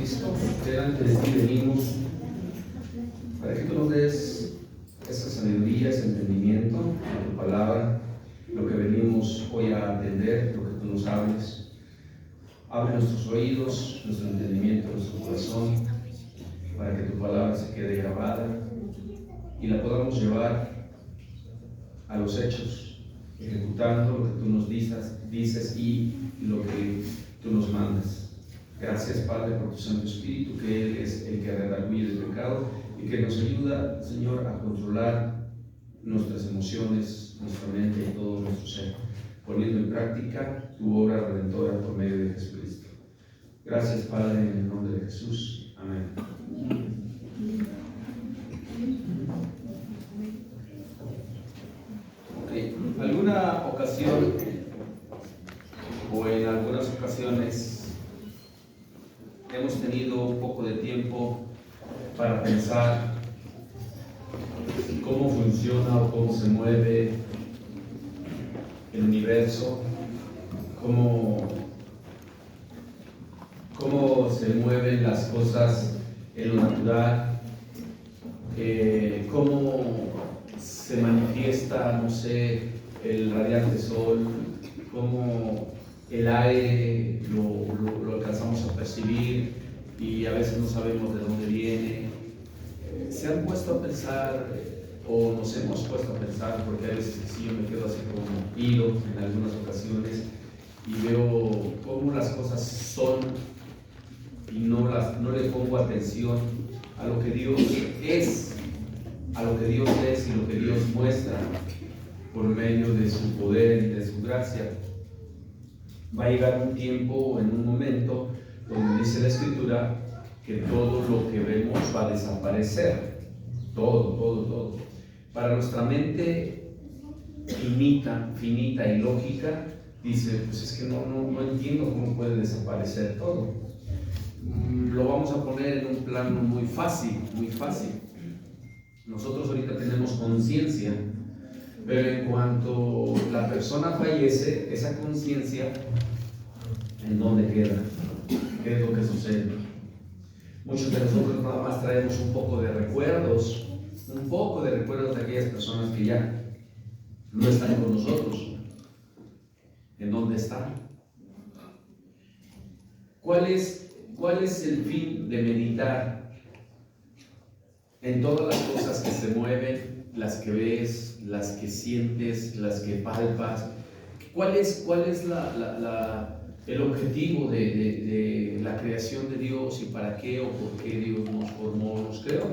Jesucristo, delante de ti venimos para que tú nos des esa sabiduría, ese entendimiento de tu palabra, lo que venimos hoy a atender, lo que tú nos hables. Abre nuestros oídos, nuestro entendimiento, nuestro corazón, para que tu palabra se quede grabada y la podamos llevar a los hechos, ejecutando lo que tú nos dices y lo que tú nos mandas. Gracias, Padre, por tu Santo Espíritu, que Él es el que redarguye el pecado y que nos ayuda, Señor, a controlar nuestras emociones, nuestra mente y todo nuestro ser, poniendo en práctica tu obra redentora por medio de Jesucristo. Gracias, Padre, en el nombre de Jesús. Amén. Ok, alguna ocasión o en algunas ocasiones hemos tenido un poco de tiempo para pensar cómo funciona o cómo se mueve el universo, cómo se mueven las cosas en lo natural, cómo se manifiesta, no sé, el radiante sol, cómo el aire lo alcanzamos a percibir y a veces no sabemos de dónde viene. ¿Se han puesto a pensar o nos hemos puesto a pensar? Porque a veces sí, yo me quedo así como ido en algunas ocasiones y veo cómo las cosas son y no le pongo atención a lo que Dios es, a lo que Dios es y lo que Dios muestra por medio de su poder y de su gracia. Va a llegar un tiempo, en un momento, donde dice la Escritura que todo lo que vemos va a desaparecer. Todo. Para nuestra mente finita y lógica, dice, pues es que no entiendo cómo puede desaparecer todo. Lo vamos a poner en un plano muy fácil. Nosotros ahorita tenemos conciencia, pero en cuanto la persona fallece, esa conciencia, ¿en dónde queda? ¿Qué es lo que sucede? Muchos de nosotros nada más traemos un poco de recuerdos de aquellas personas que ya no están con nosotros. ¿En dónde están? ¿Cuál es el fin de meditar en todas las cosas que se mueven, las que ves, las que sientes, las que palpas? ¿Cuál es el objetivo de la creación de Dios y para qué o por qué Dios nos formó, nos creó?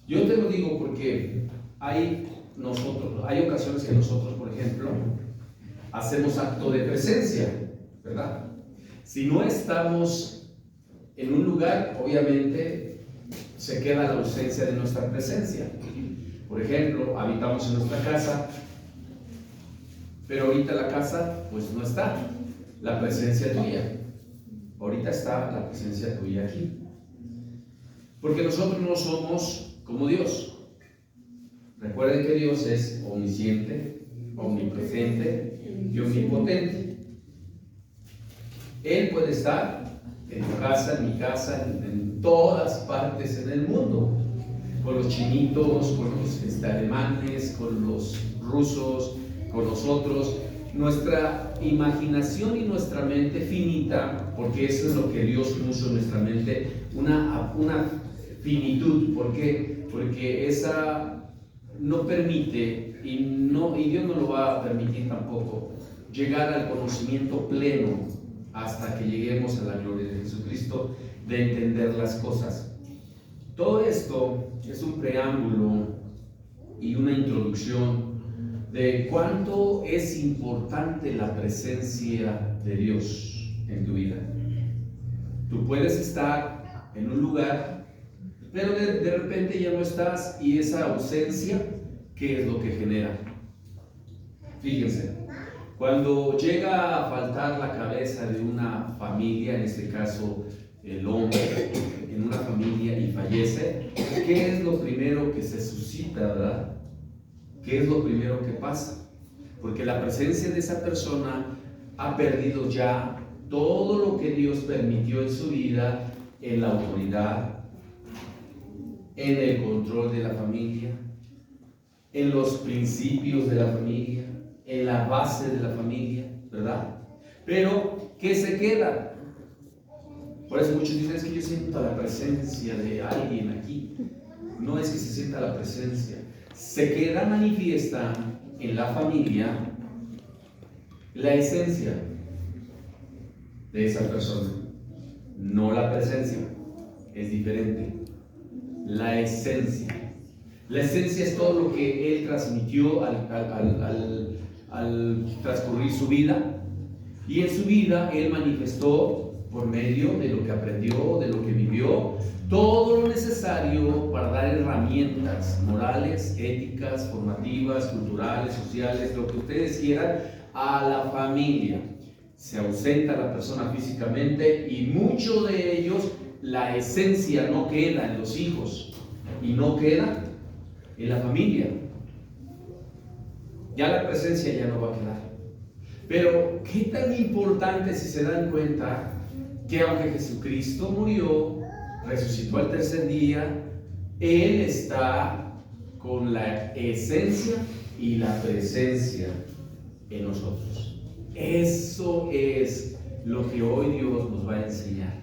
Yo te lo digo porque hay ocasiones que nosotros, por ejemplo, hacemos acto de presencia, ¿verdad? Si no estamos en un lugar, obviamente se queda la ausencia de nuestra presencia. Por ejemplo, habitamos en nuestra casa, pero ahorita la casa pues no está la presencia tuya. Ahorita está la presencia tuya aquí. Porque nosotros no somos como Dios. Recuerden que Dios es omnisciente, omnipresente y omnipotente. Él puede estar en tu casa, en mi casa, en todas partes en el mundo. Con los chinitos, con los alemanes, con los rusos, con nosotros. Nuestra imaginación y nuestra mente finita, porque eso es lo que Dios puso en nuestra mente, una finitud. ¿Por qué? Porque esa no permite, y Dios no lo va a permitir tampoco, llegar al conocimiento pleno hasta que lleguemos a la gloria de Jesucristo, de entender las cosas. Todo esto es un preámbulo y una introducción de cuánto es importante la presencia de Dios en tu vida. Tú puedes estar en un lugar, pero de repente ya no estás, y esa ausencia, ¿qué es lo que genera? Fíjense, cuando llega a faltar la cabeza de una familia, en este caso el hombre, en una familia y fallece, ¿qué es lo primero que se suscita, verdad? ¿Qué es lo primero que pasa? Porque la presencia de esa persona ha perdido ya todo lo que Dios permitió en su vida, en la autoridad, en el control de la familia, en los principios de la familia, en la base de la familia, ¿verdad? Pero, ¿qué se queda? Por eso muchos dicen, es que yo siento la presencia de alguien aquí. No es que se sienta la presencia, se queda manifiesta en la familia la esencia de esa persona, no la presencia, es diferente. La esencia es todo lo que él transmitió al transcurrir su vida, y en su vida él manifestó por medio de lo que aprendió, de lo que vivió, todo lo necesario para dar herramientas morales, éticas, formativas, culturales, sociales, lo que ustedes quieran, a la familia. Se ausenta la persona físicamente y muchos de ellos, la esencia no queda en los hijos y no queda en la familia. Ya la presencia ya no va a quedar. Pero qué tan importante, si se dan cuenta, que aunque Jesucristo murió, resucitó al tercer día, Él está con la esencia y la presencia en nosotros. Eso es lo que hoy Dios nos va a enseñar,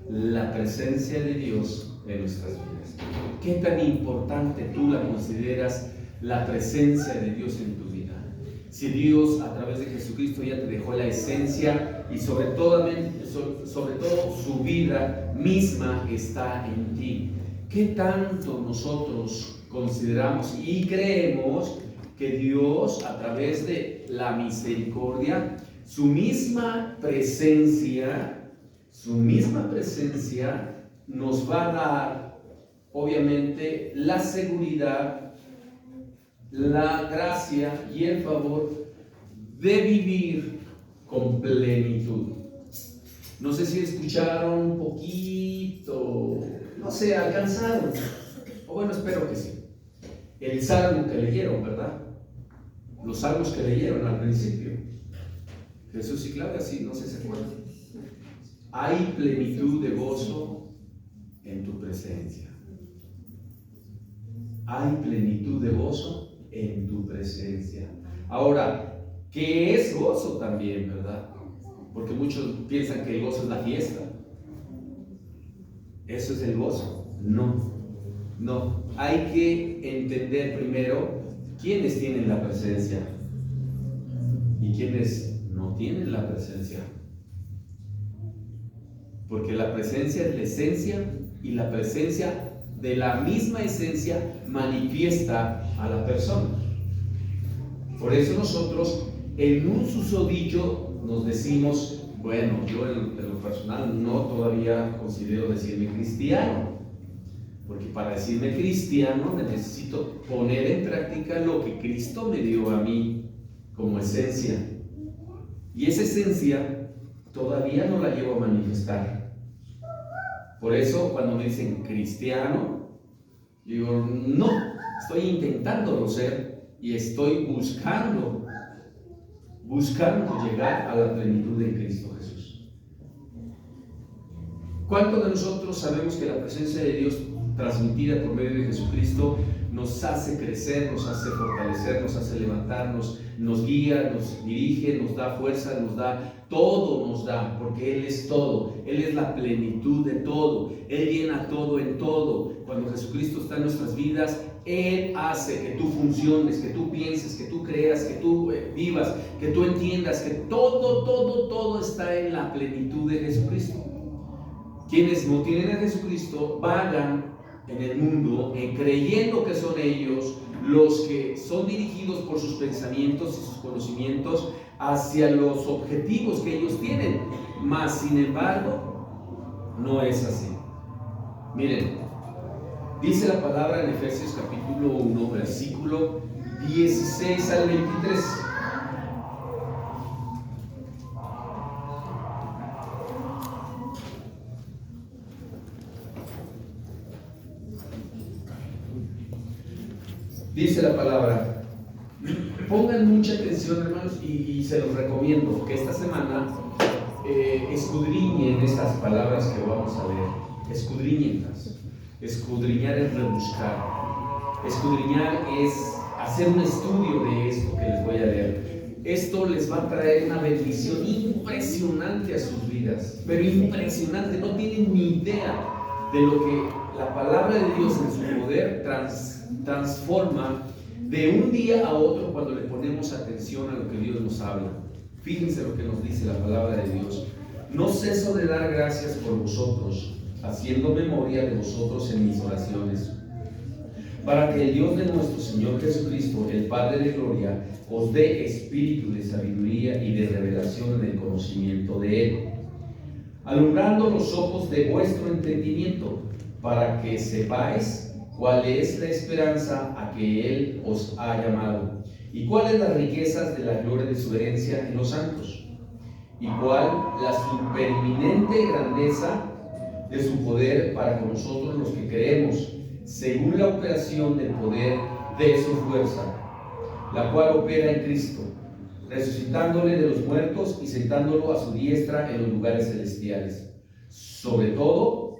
la presencia de Dios en nuestras vidas. ¿Qué tan importante tú la consideras, la presencia de Dios en tu vida? Si Dios a través de Jesucristo ya te dejó la esencia y sobre todo su vida misma está en ti, ¿qué tanto nosotros consideramos y creemos que Dios a través de la misericordia, su misma presencia nos va a dar obviamente la seguridad, la gracia y el favor de vivir con plenitud? No sé si escucharon un poquito, no sé, alcanzaron, o bueno, espero que sí, el salmo que leyeron, ¿verdad? Los salmos que leyeron al principio, Jesús y Claudia, sí, no sé si se acuerdan. Hay plenitud de gozo en tu presencia. Hay plenitud de gozo en tu presencia. Ahora, ¿qué es gozo también, verdad? Porque muchos piensan que el gozo es la fiesta. ¿Eso es el gozo? No. Hay que entender primero quiénes tienen la presencia y quiénes no tienen la presencia. Porque la presencia es la esencia, y la presencia de la misma esencia manifiesta a la persona. Por eso nosotros en un susodicho nos decimos, bueno, yo en lo personal no todavía considero decirme cristiano, porque para decirme cristiano necesito poner en práctica lo que Cristo me dio a mí como esencia, y esa esencia todavía no la llevo a manifestar. Por eso cuando me dicen cristiano, digo, no, estoy intentándolo ser y estoy buscando llegar a la plenitud de Cristo Jesús. ¿Cuántos de nosotros sabemos que la presencia de Dios transmitida por medio de Jesucristo nos hace crecer, nos hace fortalecer, nos hace levantarnos, nos guía, nos dirige, nos da fuerza, nos da todo, porque Él es todo, Él es la plenitud de todo, Él llena todo en todo? Cuando Jesucristo está en nuestras vidas, Él hace que tú funciones, que tú pienses, que tú creas, que tú vivas, que tú entiendas que todo está en la plenitud de Jesucristo. Quienes no tienen a Jesucristo vagan en el mundo creyendo que son ellos los que son dirigidos por sus pensamientos y sus conocimientos hacia los objetivos que ellos tienen, mas sin embargo no es así. Miren, dice la palabra en Efesios capítulo 1 versículo 16 al 23. Dice la palabra, pongan mucha atención, hermanos, y se los recomiendo que esta semana escudriñen estas palabras que vamos a leer. Escudriñenlas. Escudriñar es rebuscar. Escudriñar es hacer un estudio de esto que les voy a leer. Esto les va a traer una bendición impresionante a sus vidas, pero impresionante. No tienen ni idea de lo que la palabra de Dios en su poder transforma de un día a otro cuando le ponemos atención a lo que Dios nos habla. Fíjense lo que nos dice la palabra de Dios. No ceso de dar gracias por vosotros, haciendo memoria de vosotros en mis oraciones, para que el Dios de nuestro Señor Jesucristo, el Padre de gloria, os dé espíritu de sabiduría y de revelación en el conocimiento de Él, alumbrando los ojos de vuestro entendimiento, para que sepáis cuál es la esperanza a que Él os ha llamado, y cuáles las riquezas de la gloria de su herencia en los santos, y cuál la supereminente grandeza de su poder para con nosotros los que creemos, según la operación del poder de su fuerza, la cual opera en Cristo, resucitándole de los muertos y sentándolo a su diestra en los lugares celestiales, sobre toda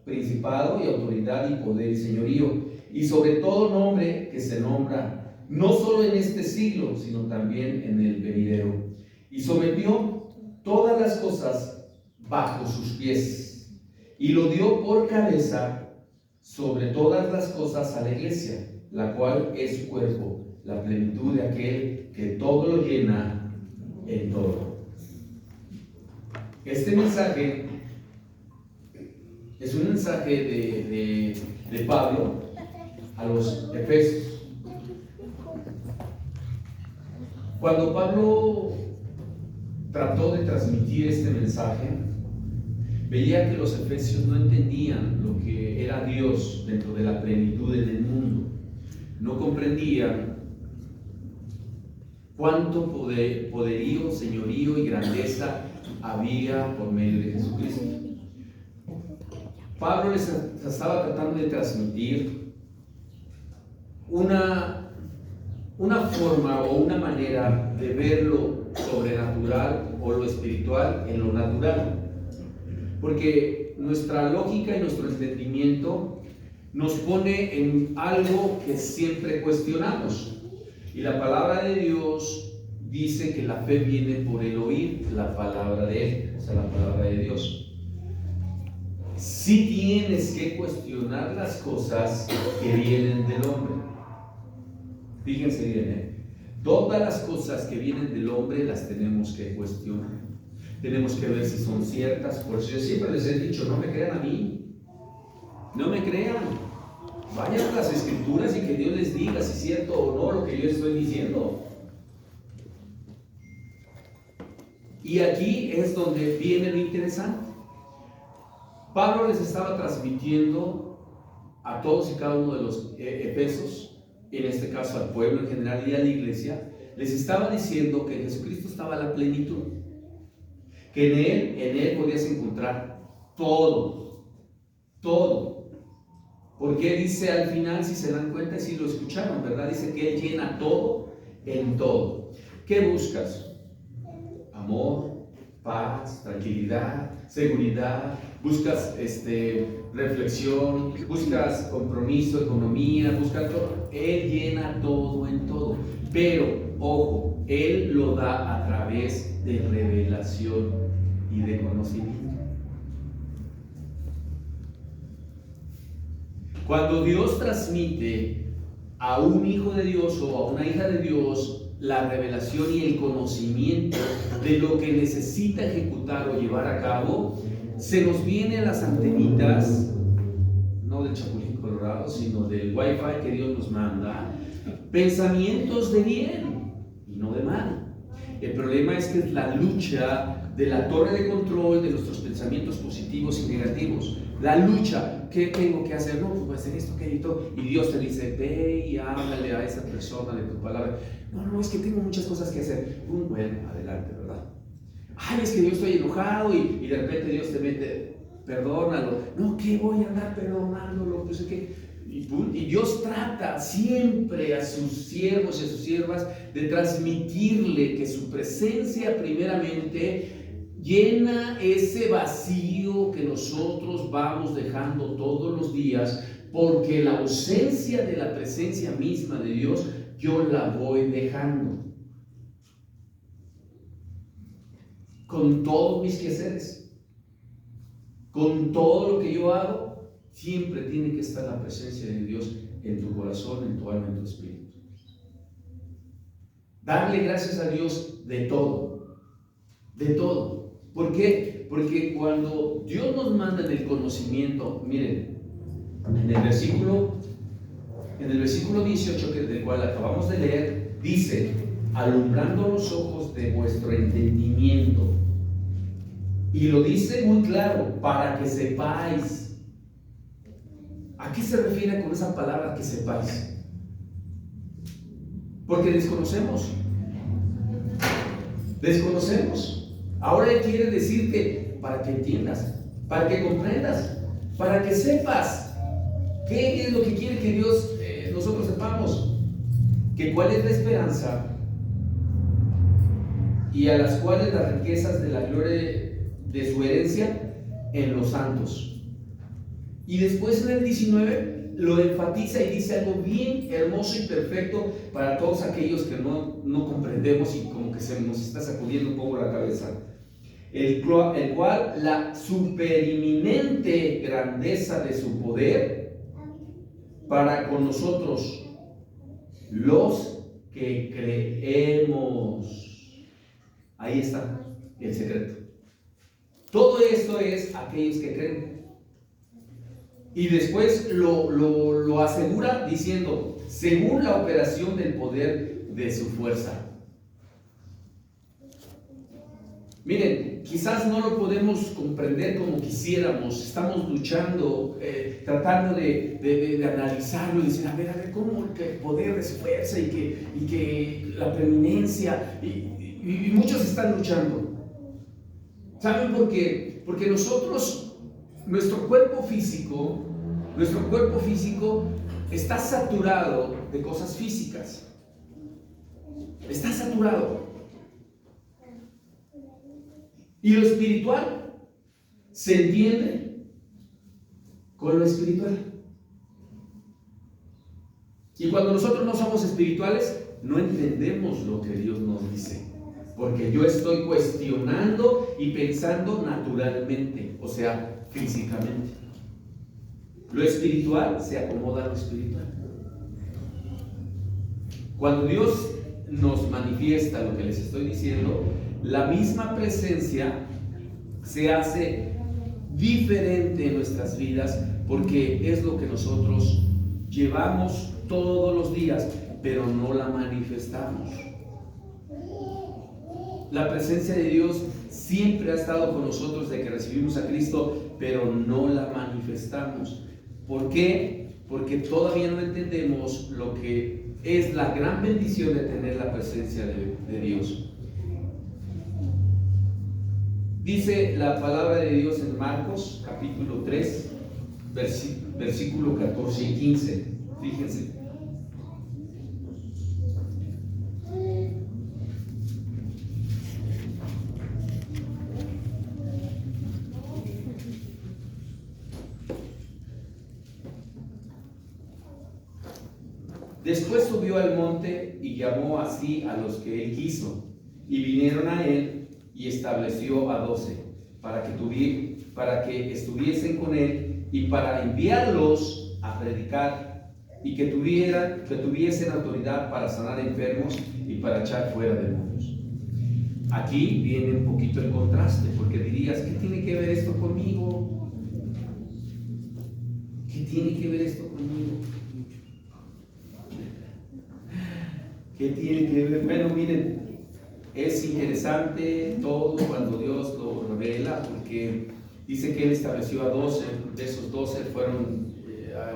principado y autoridad y poder y señorío, y sobre todo nombre que se nombra, no solo en este siglo, sino también en el venidero, y sometió todas las cosas bajo sus pies, y lo dio por cabeza sobre todas las cosas a la iglesia, la cual es su cuerpo, la plenitud de aquel que todo lo llena en todo. Este mensaje es un mensaje de Pablo a los Efesios. Cuando Pablo trató de transmitir este mensaje, veía que los efesios no entendían lo que era Dios dentro de la plenitud en el mundo. No comprendían cuánto poderío, señorío y grandeza había por medio de Jesucristo. Pablo les estaba tratando de transmitir una forma o una manera de ver lo sobrenatural o lo espiritual en lo natural. Porque nuestra lógica y nuestro entendimiento nos pone en algo que siempre cuestionamos. Y la palabra de Dios dice que la fe viene por el oír la palabra de Él, o sea, la palabra de Dios. Sí tienes que cuestionar las cosas que vienen del hombre. Fíjense bien, todas las cosas que vienen del hombre las tenemos que cuestionar. Tenemos que ver si son ciertas. Por eso yo siempre les he dicho, no me crean a mí. No me crean. Vayan a las escrituras y que Dios les diga si es cierto o no lo que yo estoy diciendo. Y aquí es donde viene lo interesante. Pablo les estaba transmitiendo a todos y cada uno de los efesios, en este caso al pueblo en general y a la iglesia, les estaba diciendo que en Jesucristo estaba la plenitud, que en él podías encontrar todo. Porque dice al final, si se dan cuenta y si lo escucharon, ¿verdad? Dice que Él llena todo en todo. ¿Qué buscas? Amor, paz, tranquilidad, seguridad. Buscas reflexión, buscas compromiso, economía, buscas todo. Él llena todo en todo. Pero, ojo, Él lo da a través de revelación y de conocimiento. Cuando Dios transmite a un hijo de Dios o a una hija de Dios la revelación y el conocimiento de lo que necesita ejecutar o llevar a cabo, se nos vienen las antenitas, no del Chapulín Colorado, sino del Wi-Fi que Dios nos manda, pensamientos de bien y no de mal. El problema es que es la lucha de la torre de control de nuestros pensamientos positivos y negativos. La lucha, ¿qué tengo que hacer? No, pues voy a hacer esto, ¿qué? Y Dios te dice, ve y háblale a esa persona de tu palabra. No, es que tengo muchas cosas que hacer. Bueno, adelante, ¿verdad? Ay, es que yo estoy enojado y de repente Dios te mete, perdónalo. No, ¿qué voy a andar perdonándolo? Pues es que Y Dios trata siempre a sus siervos y a sus siervas de transmitirle que su presencia primeramente llena ese vacío que nosotros vamos dejando todos los días, porque la ausencia de la presencia misma de Dios yo la voy dejando con todos mis quehaceres, con todo lo que yo hago. Siempre tiene que estar la presencia de Dios en tu corazón, en tu alma, en tu espíritu. Darle gracias a Dios de todo, de todo. ¿Por qué? Porque cuando Dios nos manda en el conocimiento, miren, en el versículo 18, del cual acabamos de leer, dice: alumbrando los ojos de vuestro entendimiento. Y lo dice muy claro: para que sepáis. ¿A qué se refiere con esa palabra que sepáis? Porque desconocemos. Ahora Él quiere decirte para que entiendas, para que comprendas, para que sepas qué es lo que quiere que Dios, nosotros sepamos. Que cuál es la esperanza y a las cuales las riquezas de la gloria de su herencia en los santos. Y después en el 19 lo enfatiza y dice algo bien hermoso y perfecto para todos aquellos que no comprendemos y como que se nos está sacudiendo un poco la cabeza. El cual la superinminente grandeza de su poder para con nosotros, los que creemos. Ahí está el secreto. Todo esto es aquellos que creen. Y después lo asegura diciendo: según la operación del poder de su fuerza. Miren, quizás no lo podemos comprender como quisiéramos. Estamos luchando, tratando de analizarlo y decir: a ver, ¿cómo el poder de su fuerza y que la preeminencia? Y muchos están luchando. ¿Saben por qué? Porque nuestro cuerpo físico está saturado de cosas físicas. Está saturado. Y lo espiritual se entiende con lo espiritual. Y cuando nosotros no somos espirituales, no entendemos lo que Dios nos dice. Porque yo estoy cuestionando y pensando naturalmente, o sea, físicamente. Lo espiritual se acomoda a lo espiritual. Cuando Dios nos manifiesta lo que les estoy diciendo, la misma presencia se hace diferente en nuestras vidas, porque es lo que nosotros llevamos todos los días, pero no la manifestamos. La presencia de Dios siempre ha estado con nosotros desde que recibimos a Cristo, pero no la manifestamos. ¿Por qué? Porque todavía no entendemos lo que es la gran bendición de tener la presencia de Dios. Dice la palabra de Dios en Marcos capítulo 3, versículo 14 y 15. Fíjense. Después subió al monte y llamó así a los que él quiso, y vinieron a él, y estableció a 12 para que estuviesen con él y para enviarlos a predicar, y que tuviesen autoridad para sanar enfermos y para echar fuera demonios. Aquí viene un poquito el contraste, porque dirías: ¿qué tiene que ver esto conmigo? ¿Qué tiene que ver esto conmigo? ¿Qué tiene que ver? Bueno, miren, es interesante todo cuando Dios lo revela, porque dice que Él estableció a 12, de esos 12 fueron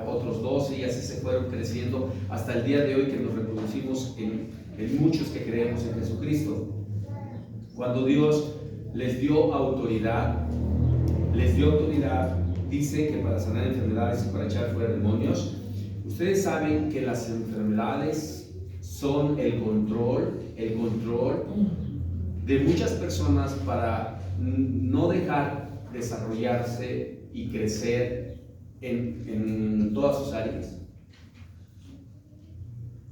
otros 12, y así se fueron creciendo hasta el día de hoy, que nos reproducimos en muchos que creemos en Jesucristo. Cuando Dios les dio autoridad, dice que para sanar enfermedades y para echar fuera demonios, Ustedes saben que las enfermedades son el control de muchas personas para no dejar desarrollarse y crecer en todas sus áreas.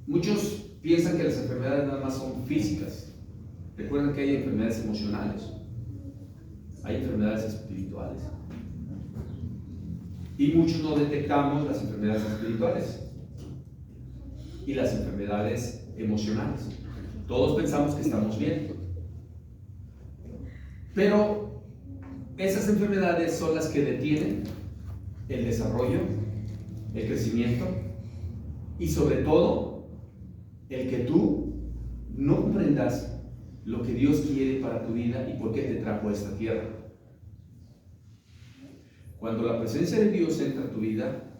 Muchos piensan que las enfermedades nada más son físicas. Recuerden que hay enfermedades emocionales, hay enfermedades espirituales. Y muchos no detectamos las enfermedades espirituales y las enfermedades emocionales. Todos pensamos que estamos bien. Pero esas enfermedades son las que detienen el desarrollo, el crecimiento y sobre todo el que tú no comprendas lo que Dios quiere para tu vida y por qué te trajo a esta tierra. Cuando la presencia de Dios entra a tu vida,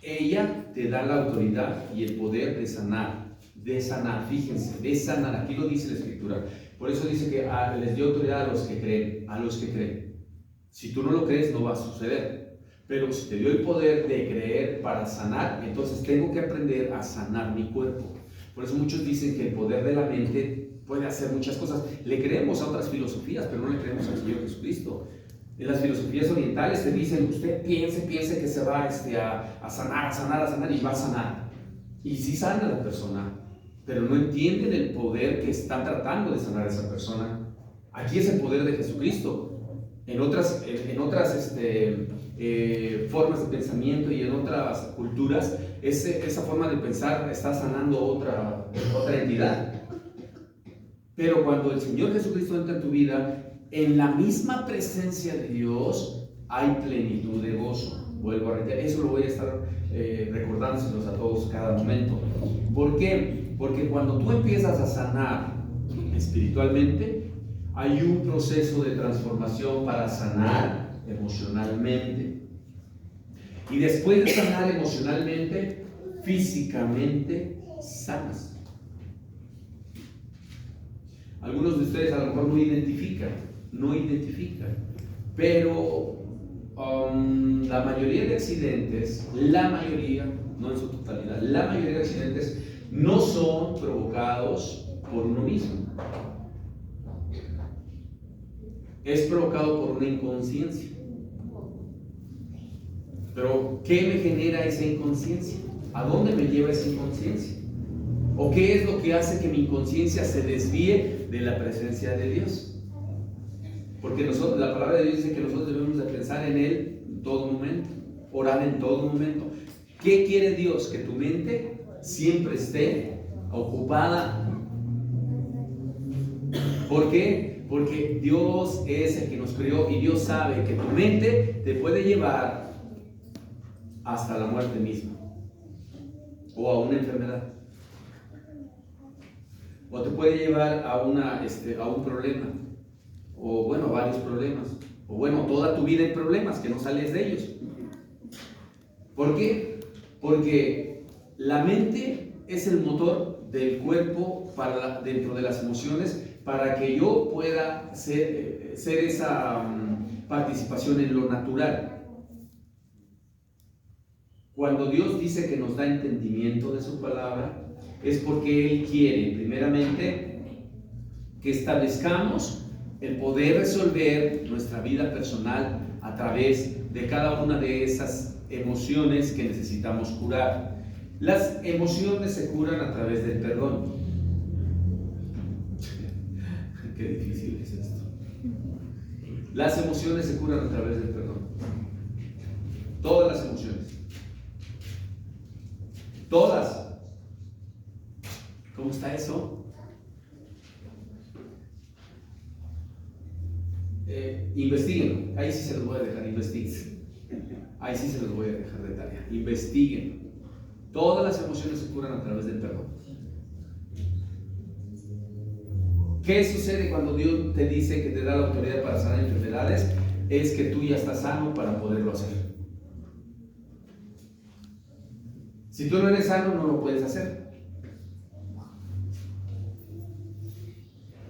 ella te da la autoridad y el poder de sanar, fíjense, de sanar. Aquí lo dice la Escritura. Por eso dice que les dio autoridad a los que creen, Si tú no lo crees, no va a suceder. Pero si te dio el poder de creer para sanar, entonces tengo que aprender a sanar mi cuerpo. Por eso muchos dicen que el poder de la mente puede hacer muchas cosas. Le creemos a otras filosofías, pero no le creemos al Señor Jesucristo. En las filosofías orientales te dicen, usted piense que se va a sanar y va a sanar. Y sí sana la persona, pero no entienden el poder que están tratando de sanar a esa persona. Aquí es el poder de Jesucristo. En otras formas de pensamiento y en otras culturas, esa forma de pensar está sanando otra entidad. Pero cuando el Señor Jesucristo entra en tu vida, en la misma presencia de Dios hay plenitud de gozo. Vuelvo a reiterar, eso lo voy a estar recordándoselos a todos cada momento. ¿Por qué? Porque cuando tú empiezas a sanar espiritualmente, hay un proceso de transformación para sanar emocionalmente. Y después de sanar emocionalmente, físicamente sanas. Algunos de ustedes a lo mejor no identifican, pero la mayoría de accidentes, no en su totalidad, la mayoría de accidentes no son provocados por uno mismo. Es provocado por una inconsciencia. Pero, ¿qué me genera esa inconsciencia? ¿A dónde me lleva esa inconsciencia? ¿O qué es lo que hace que mi inconsciencia se desvíe de la presencia de Dios? Porque la palabra de Dios dice que nosotros debemos de pensar en Él en todo momento, orar en todo momento. ¿Qué quiere Dios? Que tu mente siempre esté ocupada. ¿Por qué? Porque Dios es el que nos creó y Dios sabe que tu mente te puede llevar hasta la muerte misma o a una enfermedad. O te puede llevar a un problema, o bueno, varios problemas, o bueno, toda tu vida en problemas que no sales de ellos. ¿Por qué? Porque la mente es el motor del cuerpo dentro de las emociones para que yo pueda ser esa participación en lo natural. Cuando Dios dice que nos da entendimiento de su palabra, es porque Él quiere, primeramente, que establezcamos el poder resolver nuestra vida personal a través de cada una de esas emociones que necesitamos curar. Las emociones se curan a través del perdón. Qué difícil es esto. Las emociones se curan a través del perdón. Todas las emociones. Todas. ¿Cómo está eso? Investiguen. Ahí sí se los voy a dejar, investiguen. Ahí sí se los voy a dejar de tarea. Investiguen. Todas las emociones se curan a través del perdón. ¿Qué sucede cuando Dios te dice que te da la autoridad para sanar enfermedades? Es que tú ya estás sano para poderlo hacer. Si tú no eres sano, no lo puedes hacer.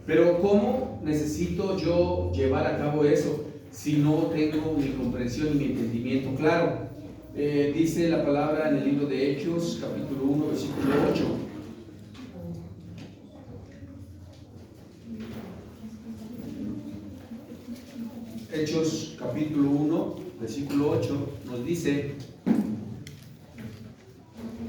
Pero ¿cómo necesito yo llevar a cabo eso si no tengo mi comprensión y mi entendimiento claro? Dice la palabra en el libro de Hechos, capítulo 1, versículo 8. Hechos, capítulo 1, versículo 8, nos dice: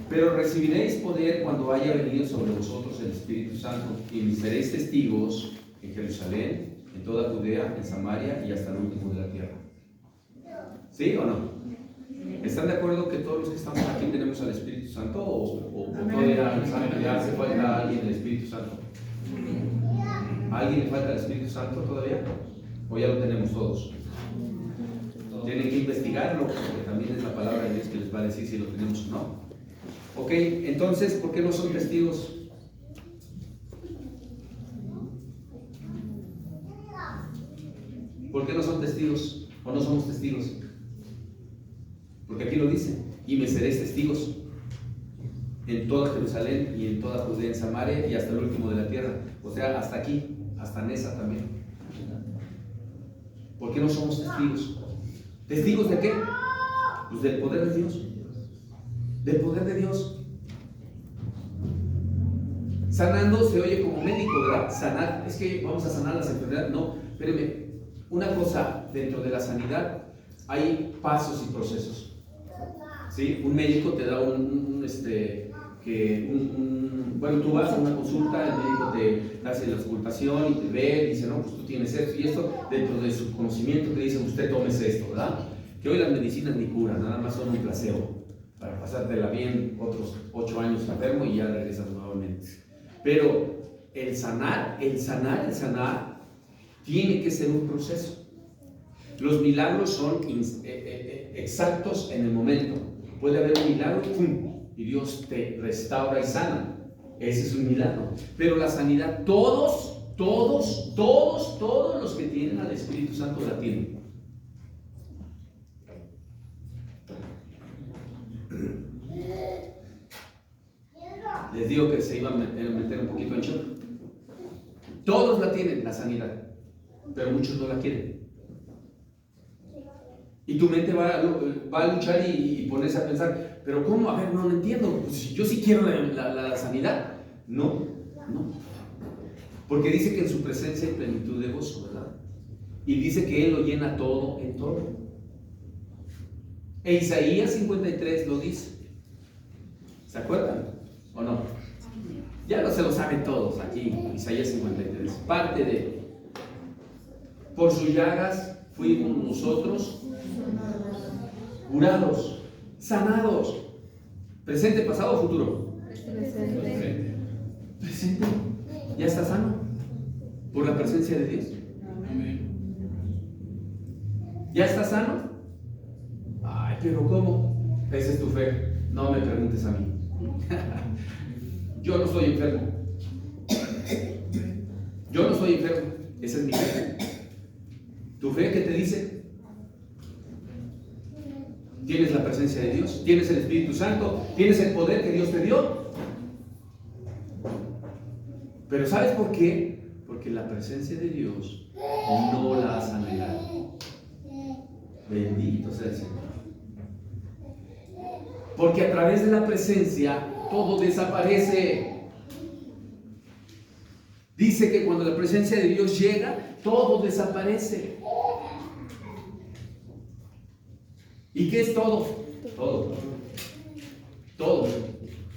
pero recibiréis poder cuando haya venido sobre vosotros el Espíritu Santo, y me seréis testigos en Jerusalén, en toda Judea, en Samaria y hasta el último de la tierra. ¿Sí o no? ¿Están de acuerdo que todos los que estamos aquí tenemos al Espíritu Santo? ¿O todavía ya hace falta a alguien el Espíritu Santo? ¿A alguien le falta el Espíritu Santo todavía? ¿O ya lo tenemos todos? Tienen que investigarlo, porque también es la palabra de Dios que les va a decir si lo tenemos o no. Ok, entonces, ¿por qué no son testigos? ¿Por qué no son testigos? ¿O no somos testigos? Porque aquí lo dice: y me seréis testigos en toda Jerusalén y en toda Judea, en Samaria y hasta el último de la tierra. O sea, hasta aquí, hasta Nesa también. ¿Por qué no somos testigos? ¿Testigos de qué? Pues del poder de Dios. Del poder de Dios. Sanando se oye como médico, ¿verdad? Sanar, es que vamos a sanar las enfermedades. No, espérenme. Una cosa, dentro de la sanidad hay pasos y procesos. ¿Sí? Un médico te da bueno, tú vas a una consulta, el médico te hace la auscultación y te ve y dice: no, pues tú tienes esto y esto. Dentro de su conocimiento te dice: usted tómese esto, ¿verdad? Que hoy las medicinas ni curan, nada más son un placebo para pasártela bien otros 8 años enfermo y ya regresas nuevamente. Pero el sanar tiene que ser un proceso. Los milagros son exactos en el momento. Puede haber un milagro, ¡pum!, y Dios te restaura y sana. Ese es un milagro. Pero la sanidad, todos los que tienen al Espíritu Santo la tienen. Les digo que se iba a meter un poquito en shock. Todos la tienen, la sanidad, pero muchos no la quieren. Y tu mente va a luchar y ponerse a pensar: pero ¿cómo? A ver, no lo entiendo. Pues yo sí quiero la sanidad. No. Porque dice que en su presencia hay plenitud de gozo, ¿verdad? Y dice que Él lo llena todo en todo. E Isaías 53 lo dice. ¿Se acuerdan o no? Ya no se lo saben todos aquí. Isaías 53, parte de: por sus llagas fuimos nosotros curados, sanados. ¿Presente, pasado o futuro? Presente. Presente. Ya está sano por la presencia de Dios. ¿Ya está sano? Ay, pero ¿cómo? Esa es tu fe. No me preguntes a mí. Yo no soy enfermo. Yo no soy enfermo. Esa es mi fe. ¿Tu fe qué te dice? ¿Tienes la presencia de Dios? ¿Tienes el Espíritu Santo? ¿Tienes el poder que Dios te dio? Pero ¿sabes por qué? Porque la presencia de Dios no la has anhelado. Bendito sea el Señor. Porque a través de la presencia todo desaparece. Dice que cuando la presencia de Dios llega, todo desaparece. ¿Y qué es todo? Todo.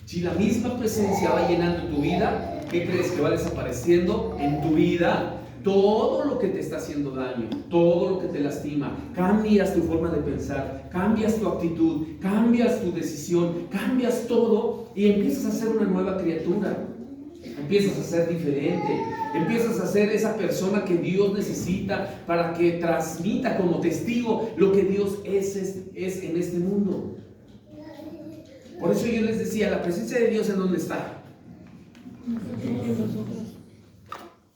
Si la misma presencia va llenando tu vida, ¿qué crees que va desapareciendo en tu vida? Todo lo que te está haciendo daño, todo lo que te lastima. Cambias tu forma de pensar, cambias tu actitud, cambias tu decisión, cambias todo y empiezas a ser una nueva criatura. Empiezas a ser diferente, empiezas a ser esa persona que Dios necesita para que transmita como testigo lo que Dios es en este mundo. Por eso yo les decía, la presencia de Dios, ¿en dónde está?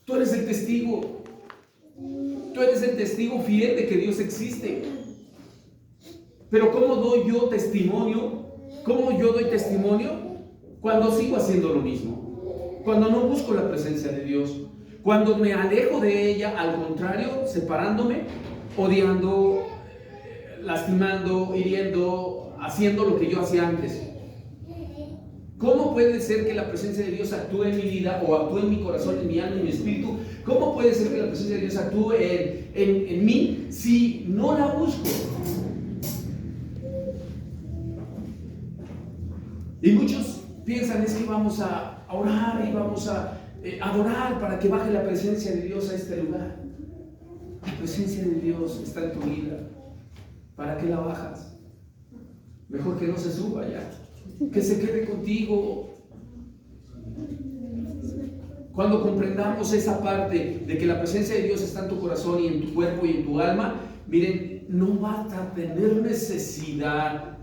Tú eres el testigo. Tú eres el testigo fiel de que Dios existe. Pero ¿cómo doy yo testimonio? ¿Cómo yo doy testimonio? Cuando sigo haciendo lo mismo. Cuando no busco la presencia de Dios, cuando me alejo de ella, al contrario, separándome, odiando, lastimando, hiriendo, haciendo lo que yo hacía antes. ¿Cómo puede ser que la presencia de Dios actúe en mi vida o actúe en mi corazón, en mi alma, en mi espíritu? ¿Cómo puede ser que la presencia de Dios actúe en mí si no la busco? Y muchos piensan es que vamos a orar y vamos a adorar para que baje la presencia de Dios a este lugar. La presencia de Dios está en tu vida. ¿Para qué la bajas? Mejor que no se suba ya, que se quede contigo. Cuando comprendamos esa parte de que la presencia de Dios está en tu corazón y en tu cuerpo y en tu alma, miren, no vas a tener necesidad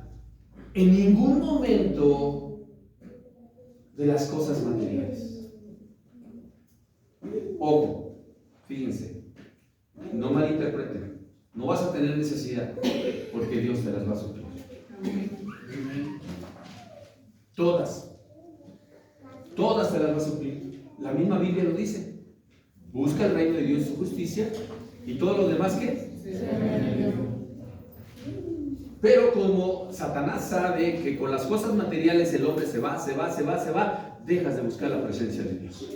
en ningún momento de las cosas materiales. Ojo, fíjense, no malinterpreten, no vas a tener necesidad porque Dios te las va a suplir. Todas te las va a suplir. La misma Biblia lo dice. Busca el reino de Dios y su justicia, y todo lo demás, ¿qué? Pero como Satanás sabe que con las cosas materiales el hombre se va, dejas de buscar la presencia de Dios.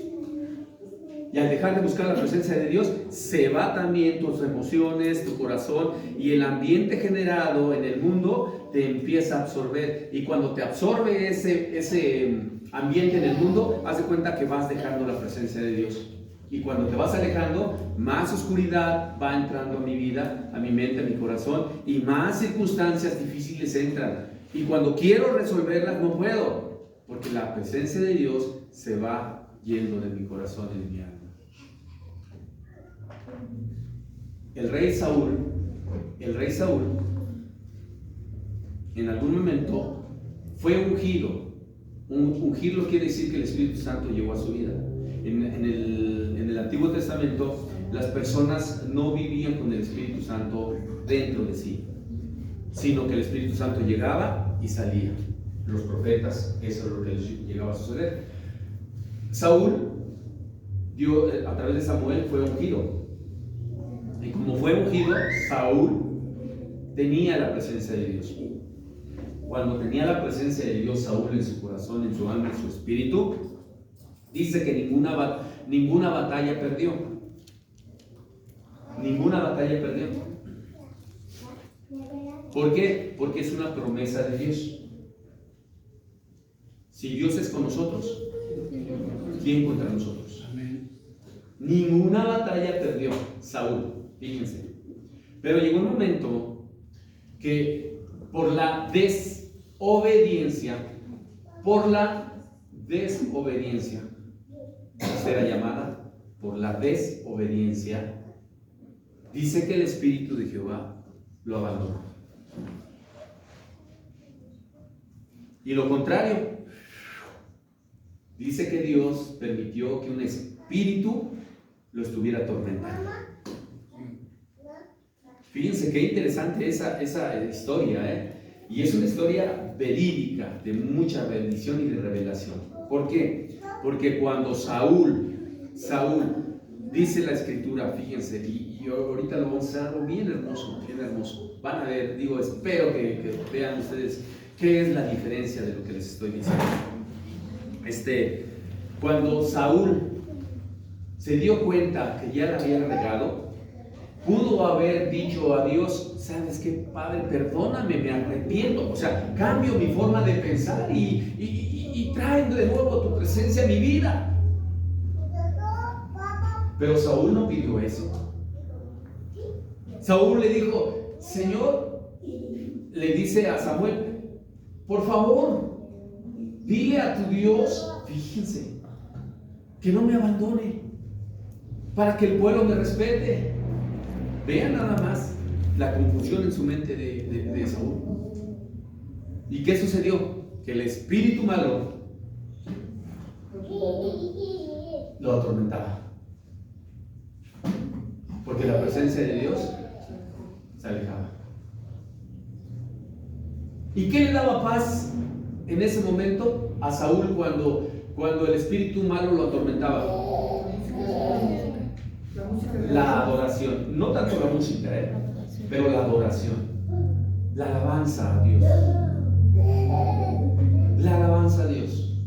Y al dejar de buscar la presencia de Dios, se va también tus emociones, tu corazón, y el ambiente generado en el mundo te empieza a absorber. Y cuando te absorbe ese ambiente en el mundo, haz de cuenta que vas dejando la presencia de Dios. Y cuando te vas alejando, más oscuridad va entrando a mi vida, a mi mente, a mi corazón, y más circunstancias difíciles entran. Y cuando quiero resolverlas, no puedo, porque la presencia de Dios se va yendo de mi corazón y de mi alma. El rey Saúl, en algún momento fue ungido. Ungirlo quiere decir que el Espíritu Santo llegó a su vida. En el Antiguo Testamento, las personas no vivían con el Espíritu Santo dentro de sí, sino que el Espíritu Santo llegaba y salía. Los profetas, eso es lo que les llegaba a suceder. Saúl, a través de Samuel, fue ungido. Y como fue ungido, Saúl tenía la presencia de Dios. Cuando tenía la presencia de Dios, Saúl, en su corazón, en su alma, en su espíritu, dice que ninguna batalla perdió. Ninguna batalla perdió. ¿Por qué? Porque es una promesa de Dios. Si Dios es con nosotros, ¿quién contra nosotros? Ninguna batalla perdió Saúl, fíjense. Pero llegó un momento que por la desobediencia, tercera llamada, por la desobediencia, dice que el Espíritu de Jehová lo abandonó. Y lo contrario, dice que Dios permitió que un espíritu lo estuviera atormentando. Fíjense qué interesante esa historia, y es una historia verídica, de mucha bendición y de revelación. ¿Por qué? Porque cuando Saúl, dice la Escritura, fíjense, y ahorita lo vamos a hacer algo bien hermoso, van a ver, espero que vean ustedes qué es la diferencia de lo que les estoy diciendo. Cuando Saúl se dio cuenta que ya la había regado, pudo haber dicho a Dios: ¿sabes qué, Padre? Perdóname, me arrepiento, o sea, cambio mi forma de pensar y trae de nuevo tu presencia a mi vida. Pero Saúl no pidió eso. Saúl le dijo: Señor, le dice a Samuel, por favor, dile a tu Dios, fíjense, que no me abandone, para que el pueblo me respete. Vean nada más la confusión en su mente de Saúl. ¿Y qué sucedió? Que el espíritu malo lo atormentaba, porque la presencia de Dios se alejaba. ¿Y qué le daba paz en ese momento a Saúl cuando el espíritu malo lo atormentaba? La adoración, no tanto la música, pero la adoración, la alabanza a Dios. La alabanza a Dios.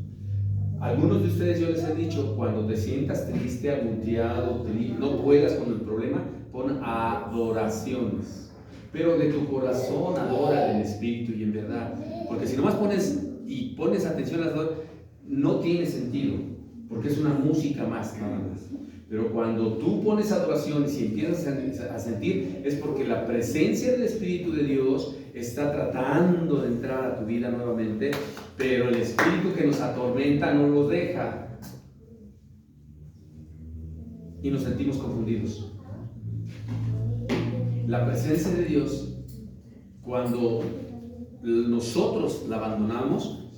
Algunos de ustedes yo les he dicho, cuando te sientas triste, angustiado, no puedas con el problema, pon adoraciones. Pero de tu corazón adora al Espíritu y en verdad. Porque si nomás pones atención a las dos, no tiene sentido. Porque es una música más, nada más. Pero cuando tú pones adoraciones y empiezas a sentir, es porque la presencia del Espíritu de Dios está tratando de entrar a tu vida nuevamente, pero el espíritu que nos atormenta no lo deja. Y nos sentimos confundidos. La presencia de Dios, cuando nosotros la abandonamos,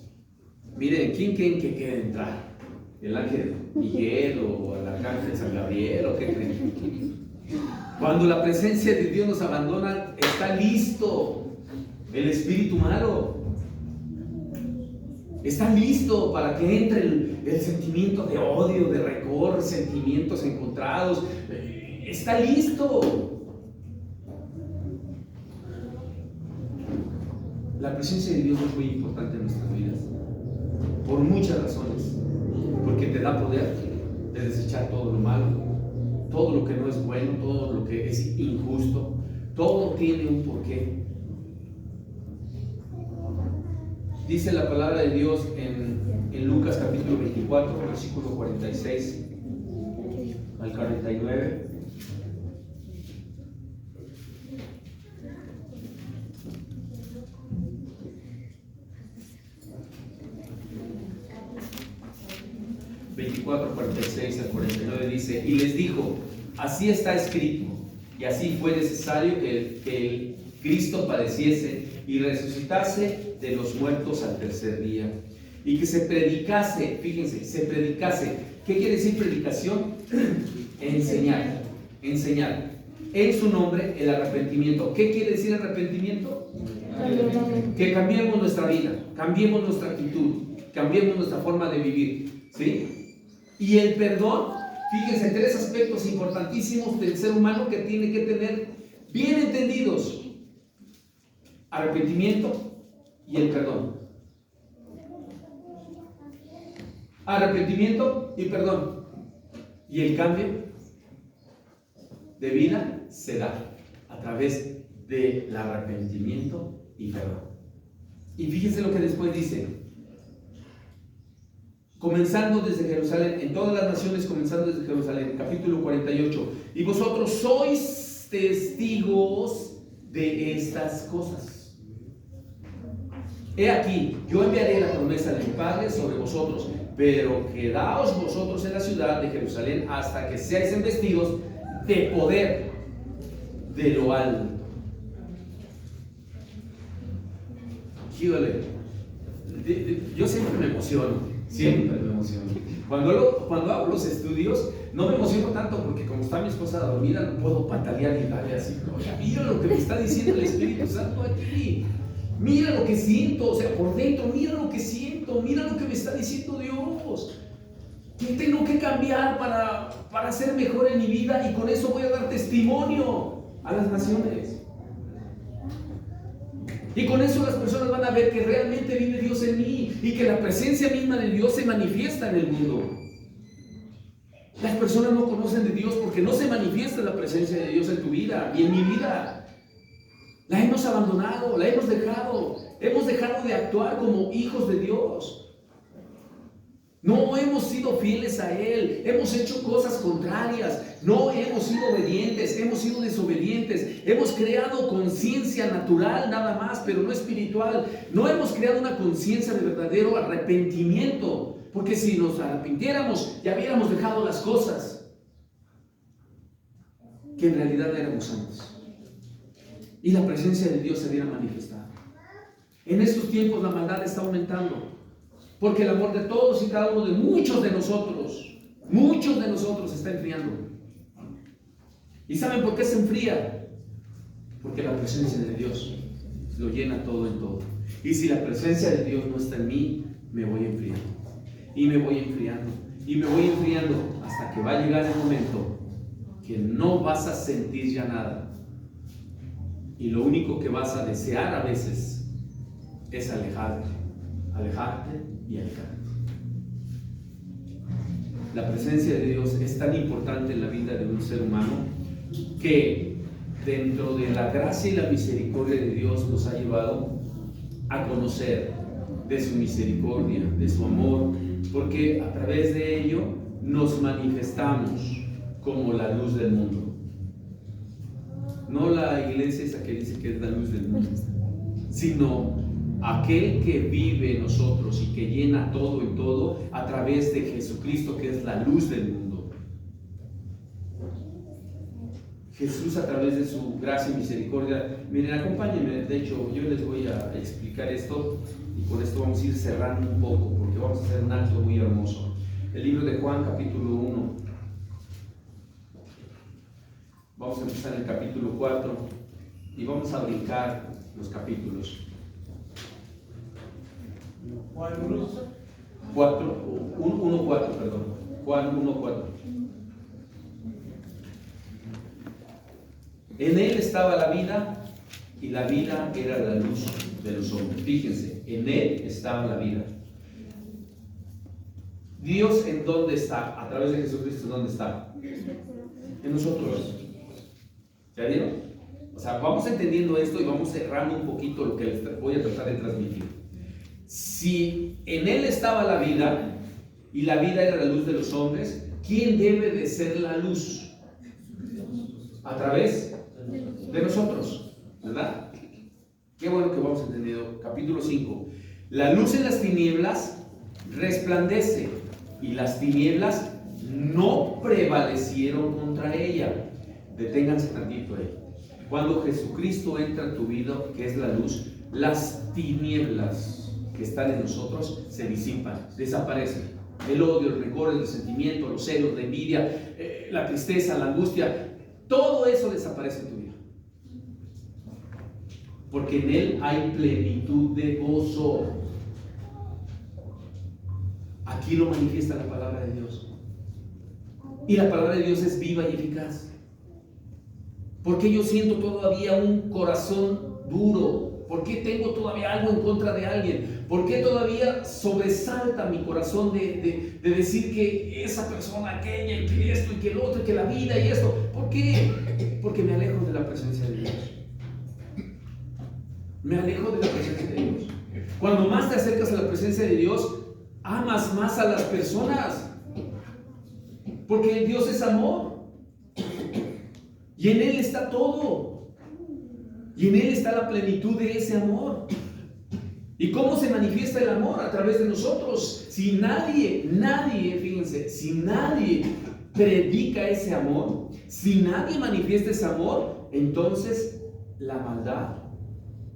miren, ¿quién creen que quiere entrar? ¿El ángel Miguel o el arcángel San Gabriel o qué creen? Cuando la presencia de Dios nos abandona, está listo el espíritu malo. Está listo para que entre el sentimiento de odio, de rencor, sentimientos encontrados. Está listo. La presencia de Dios es muy importante en nuestras vidas, por muchas razones. Porque te da poder de desechar todo lo malo, todo lo que no es bueno, todo lo que es injusto. Todo tiene un porqué. Dice la palabra de Dios en Lucas capítulo 24, versículo 46 al 49. Al 49 dice: y les dijo, así está escrito, y así fue necesario que el Cristo padeciese y resucitase de los muertos al tercer día, y que se predicase, fíjense, se predicase. ¿Qué quiere decir predicación? Enseñar en su nombre el arrepentimiento. ¿Qué quiere decir arrepentimiento? Que cambiemos nuestra vida, cambiemos nuestra actitud, cambiemos nuestra forma de vivir, ¿sí? Y el perdón, fíjense, tres aspectos importantísimos del ser humano que tiene que tener bien entendidos: arrepentimiento y el perdón. Arrepentimiento y perdón. Y el cambio de vida se da a través del arrepentimiento y perdón. Y fíjense lo que después dice: comenzando desde Jerusalén, en todas las naciones, comenzando desde Jerusalén, capítulo 48. Y vosotros sois testigos de estas cosas. He aquí, yo enviaré la promesa de mi Padre sobre vosotros, pero quedaos vosotros en la ciudad de Jerusalén hasta que seáis investidos de poder de lo alto. Yo siempre me emociono. Siempre me emociono. Cuando hago los estudios, no me emociono tanto porque como está mi esposa dormida, no puedo patalear y darle así. Oye, mira lo que me está diciendo el Espíritu Santo aquí. Mira lo que siento, o sea, por dentro, mira lo que siento, mira lo que me está diciendo Dios. ¿Qué tengo que cambiar para ser mejor en mi vida? Y con eso voy a dar testimonio a las naciones. Y con eso las personas van a ver que realmente vive Dios en mí y que la presencia misma de Dios se manifiesta en el mundo. Las personas no conocen de Dios porque no se manifiesta la presencia de Dios en tu vida y en mi vida. La hemos abandonado, la hemos dejado de actuar como hijos de Dios. No hemos sido fieles a Él, hemos hecho cosas contrarias, no hemos sido obedientes, hemos sido desobedientes, hemos creado conciencia natural nada más, pero no espiritual. No hemos creado una conciencia de verdadero arrepentimiento, porque si nos arrepintiéramos ya hubiéramos dejado las cosas que en realidad éramos antes y la presencia de Dios se hubiera manifestado. En estos tiempos la maldad está aumentando, porque el amor de todos y cada uno de muchos de nosotros se está enfriando. ¿Y saben por qué se enfría? Porque la presencia de Dios lo llena todo en todo. Y si la presencia de Dios no está en mí, me voy enfriando. Y me voy enfriando. Y me voy enfriando hasta que va a llegar el momento que no vas a sentir ya nada. Y lo único que vas a desear a veces es alejarte y alejarte. La presencia de Dios es tan importante en la vida de un ser humano que dentro de la gracia y la misericordia de Dios nos ha llevado a conocer de su misericordia, de su amor, porque a través de ello nos manifestamos como la luz del mundo. No la iglesia esa que dice que es la luz del mundo, sino aquel que vive en nosotros y que llena todo y todo a través de Jesucristo, que es la luz del mundo. Jesús, a través de su gracia y misericordia, miren, acompáñenme, de hecho yo les voy a explicar esto y con esto vamos a ir cerrando un poco porque vamos a hacer un acto muy hermoso. El libro de Juan, capítulo 1, vamos a empezar en el capítulo 4 y vamos a brincar los capítulos. Juan 1:4, perdón. Juan 1:4. En él estaba la vida y la vida era la luz de los hombres. Fíjense, en él estaba la vida. Dios, ¿en dónde está? A través de Jesucristo, ¿en dónde está? En nosotros. ¿Ya vieron? O sea, vamos entendiendo esto y vamos cerrando un poquito lo que les voy a tratar de transmitir. Si en él estaba la vida y la vida era la luz de los hombres, ¿quién debe de ser la luz? A través de nosotros, ¿verdad? Qué bueno que vamos entendiendo. Capítulo 5. La luz en las tinieblas resplandece y las tinieblas no prevalecieron contra ella. Deténganse tantito ahí. Cuando Jesucristo entra en tu vida, que es la luz, las tinieblas que están en nosotros se disipan, desaparecen. El odio, el rencor, el resentimiento, los celos, la envidia, la tristeza, la angustia, todo eso desaparece en tu vida. Porque en él hay plenitud de gozo. Aquí lo manifiesta la palabra de Dios. Y la palabra de Dios es viva y eficaz. ¿Por qué yo siento todavía un corazón duro? ¿Por qué tengo todavía algo en contra de alguien? ¿Por qué todavía sobresalta mi corazón de decir que esa persona, aquella, y que esto, y que el otro, y que la vida, y esto? ¿Por qué? Porque me alejo de la presencia de Dios. Me alejo de la presencia de Dios. Cuando más te acercas a la presencia de Dios, amas más a las personas. Porque Dios es amor. Y en Él está todo. Y en Él está la plenitud de ese amor. ¿Y cómo se manifiesta el amor? A través de nosotros. Si nadie, fíjense, si nadie predica ese amor, si nadie manifiesta ese amor, entonces la maldad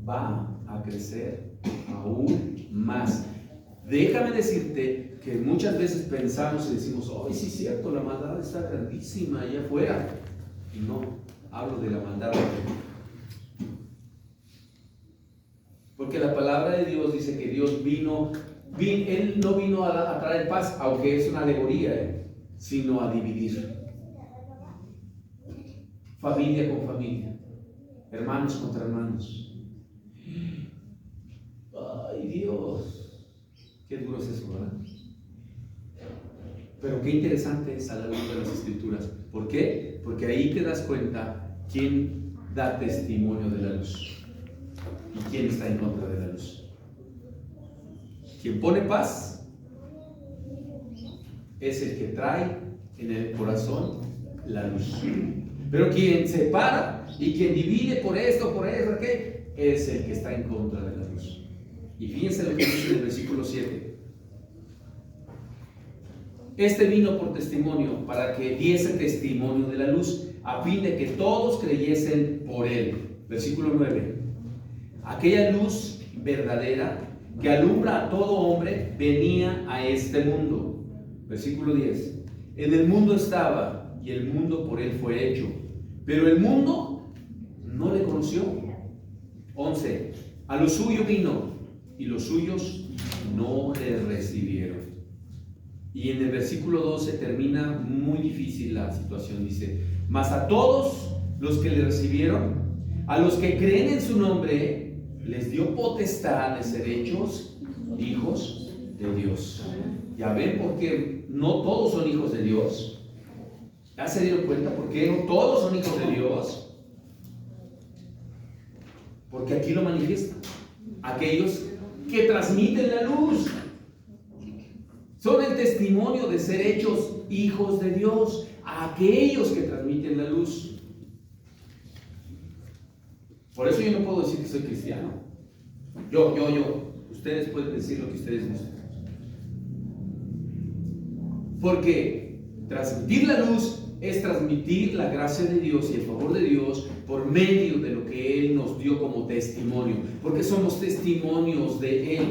va a crecer aún más. Déjame decirte que muchas veces pensamos y decimos, ¡ay, sí es cierto, la maldad está grandísima allá afuera! Y no, hablo de la maldad. Porque la palabra de Dios dice que Dios Él no vino a traer paz, aunque es una alegoría, sino a dividir. Familia con familia, hermanos contra hermanos. Ay, Dios, qué duro es eso, ¿verdad? Pero qué interesante es a la luz de las Escrituras. ¿Por qué? Porque ahí te das cuenta quién da testimonio de la luz y quién está en contra de la luz. Quien pone paz es el que trae en el corazón la luz. Pero quien separa y quien divide por esto, ¿qué? Es el que está en contra de la luz. Y fíjense lo que dice en el versículo 7. Este vino por testimonio para que diese testimonio de la luz, a fin de que todos creyesen por él. Versículo 9. Aquella luz verdadera que alumbra a todo hombre venía a este mundo. Versículo 10. En el mundo estaba y el mundo por él fue hecho, pero el mundo no le conoció. 11. A lo suyo vino y los suyos no le recibieron. Y en el versículo 12 termina muy difícil la situación. Dice, mas a todos los que le recibieron, a los que creen en su nombre, les dio potestad de ser hechos hijos de Dios. ¿Ya ven por qué no todos son hijos de Dios? ¿Ya se dieron cuenta por qué no todos son hijos de Dios? Porque aquí lo manifiesta. Aquellos que transmiten la luz son el testimonio de ser hechos hijos de Dios. Aquellos que transmiten la luz. Por eso yo no puedo decir que soy cristiano. Yo. Ustedes pueden decir lo que ustedes gusten. Porque transmitir la luz es transmitir la gracia de Dios y el favor de Dios por medio de lo que Él nos dio como testimonio. Porque somos testimonios de Él.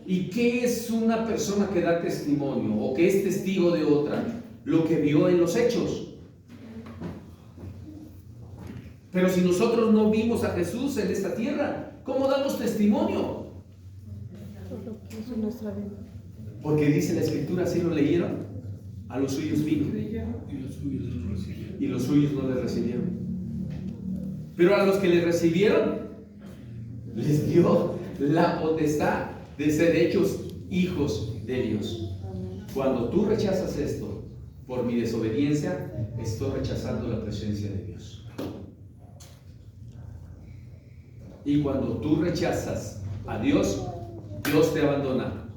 ¿Y qué es una persona que da testimonio o que es testigo de otra? Lo que vio en los hechos. Pero si nosotros no vimos a Jesús en esta tierra, ¿cómo damos testimonio? Porque dice la Escritura, ¿sí lo leyeron? A los suyos vino y los suyos no le recibieron. Pero a los que le recibieron, les dio la potestad de ser hechos hijos de Dios. Cuando tú rechazas esto por mi desobediencia, estoy rechazando la presencia de Dios. Y cuando tú rechazas a Dios, Dios te abandona.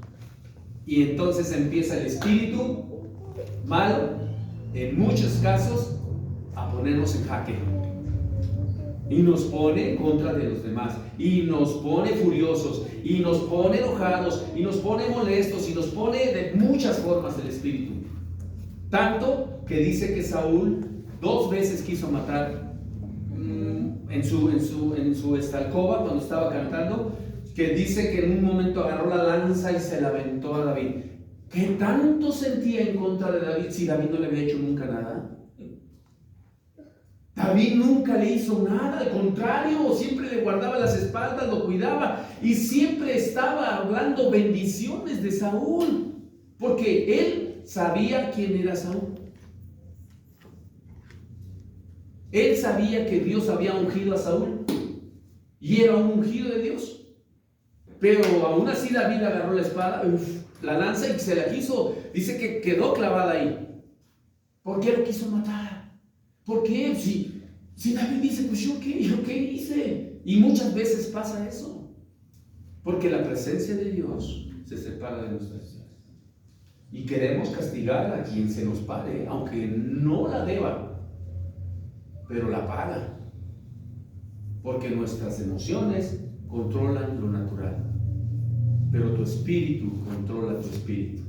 Y entonces empieza el espíritu malo, en muchos casos, a ponernos en jaque. Y nos pone en contra de los demás. Y nos pone furiosos. Y nos pone enojados. Y nos pone molestos. Y nos pone de muchas formas el espíritu. Tanto que dice que Saúl 2 veces quiso matar en su alcoba cuando estaba cantando, que dice que en un momento agarró la lanza y se la aventó a David. ¿Qué tanto sentía en contra de David si David no le había hecho nunca nada? David nunca le hizo nada, al contrario, siempre le guardaba las espaldas, lo cuidaba y siempre estaba hablando bendiciones de Saúl, porque él sabía quién era Saúl. Él sabía que Dios había ungido a Saúl y era un ungido de Dios. Pero aún así David agarró la espada, la lanza y se la quiso. Dice que quedó clavada ahí. ¿Por qué lo quiso matar? ¿Por qué? Si David dice, pues ¿yo qué hice? Y muchas veces pasa eso. Porque la presencia de Dios se separa de nuestras vidas. Y queremos castigar a quien se nos pare, aunque no la deba. Pero la paga, porque nuestras emociones controlan lo natural, pero tu espíritu controla tu espíritu,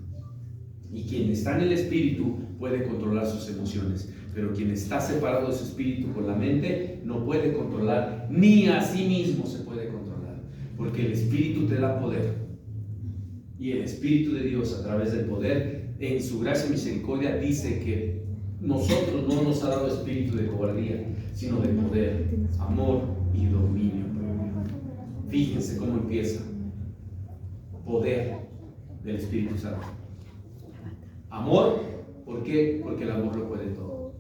y quien está en el espíritu puede controlar sus emociones, pero quien está separado de su espíritu con la mente no puede controlar, ni a sí mismo se puede controlar, porque el espíritu te da poder, y el espíritu de Dios a través del poder, en su gracia y misericordia, dice que nosotros no nos ha dado espíritu de cobardía, sino de poder, amor y dominio. Fíjense cómo empieza. Poder del Espíritu Santo. Amor, ¿por qué? Porque el amor lo puede todo.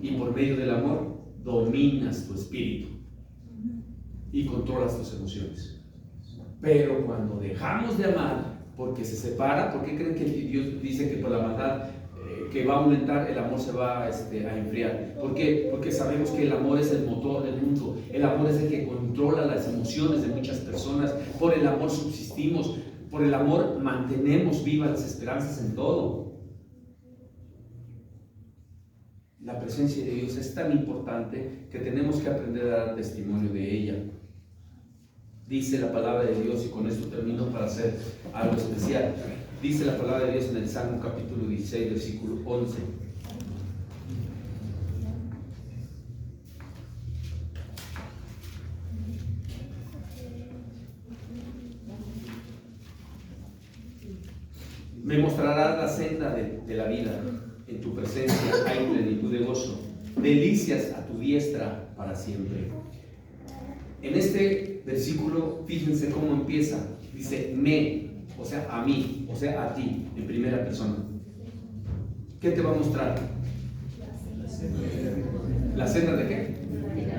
Y por medio del amor dominas tu espíritu y controlas tus emociones. Pero cuando dejamos de amar, porque se separa, ¿por qué creen que Dios dice que por la maldad que va a aumentar, el amor se va a enfriar? ¿Por qué? Porque sabemos que el amor es el motor del mundo. El amor es el que controla las emociones de muchas personas. Por el amor subsistimos. Por el amor mantenemos vivas las esperanzas en todo. La presencia de Dios es tan importante que tenemos que aprender a dar testimonio de ella. Dice la palabra de Dios, y con esto termino para hacer algo especial. Dice la palabra de Dios en el Salmo capítulo 16, versículo 11. Me mostrarás la senda de la vida. En tu presencia hay plenitud de gozo. Delicias a tu diestra para siempre. En este versículo, fíjense cómo empieza. Dice, o sea, a mí, o sea, a ti, en primera persona. ¿Qué te va a mostrar? ¿La senda de qué?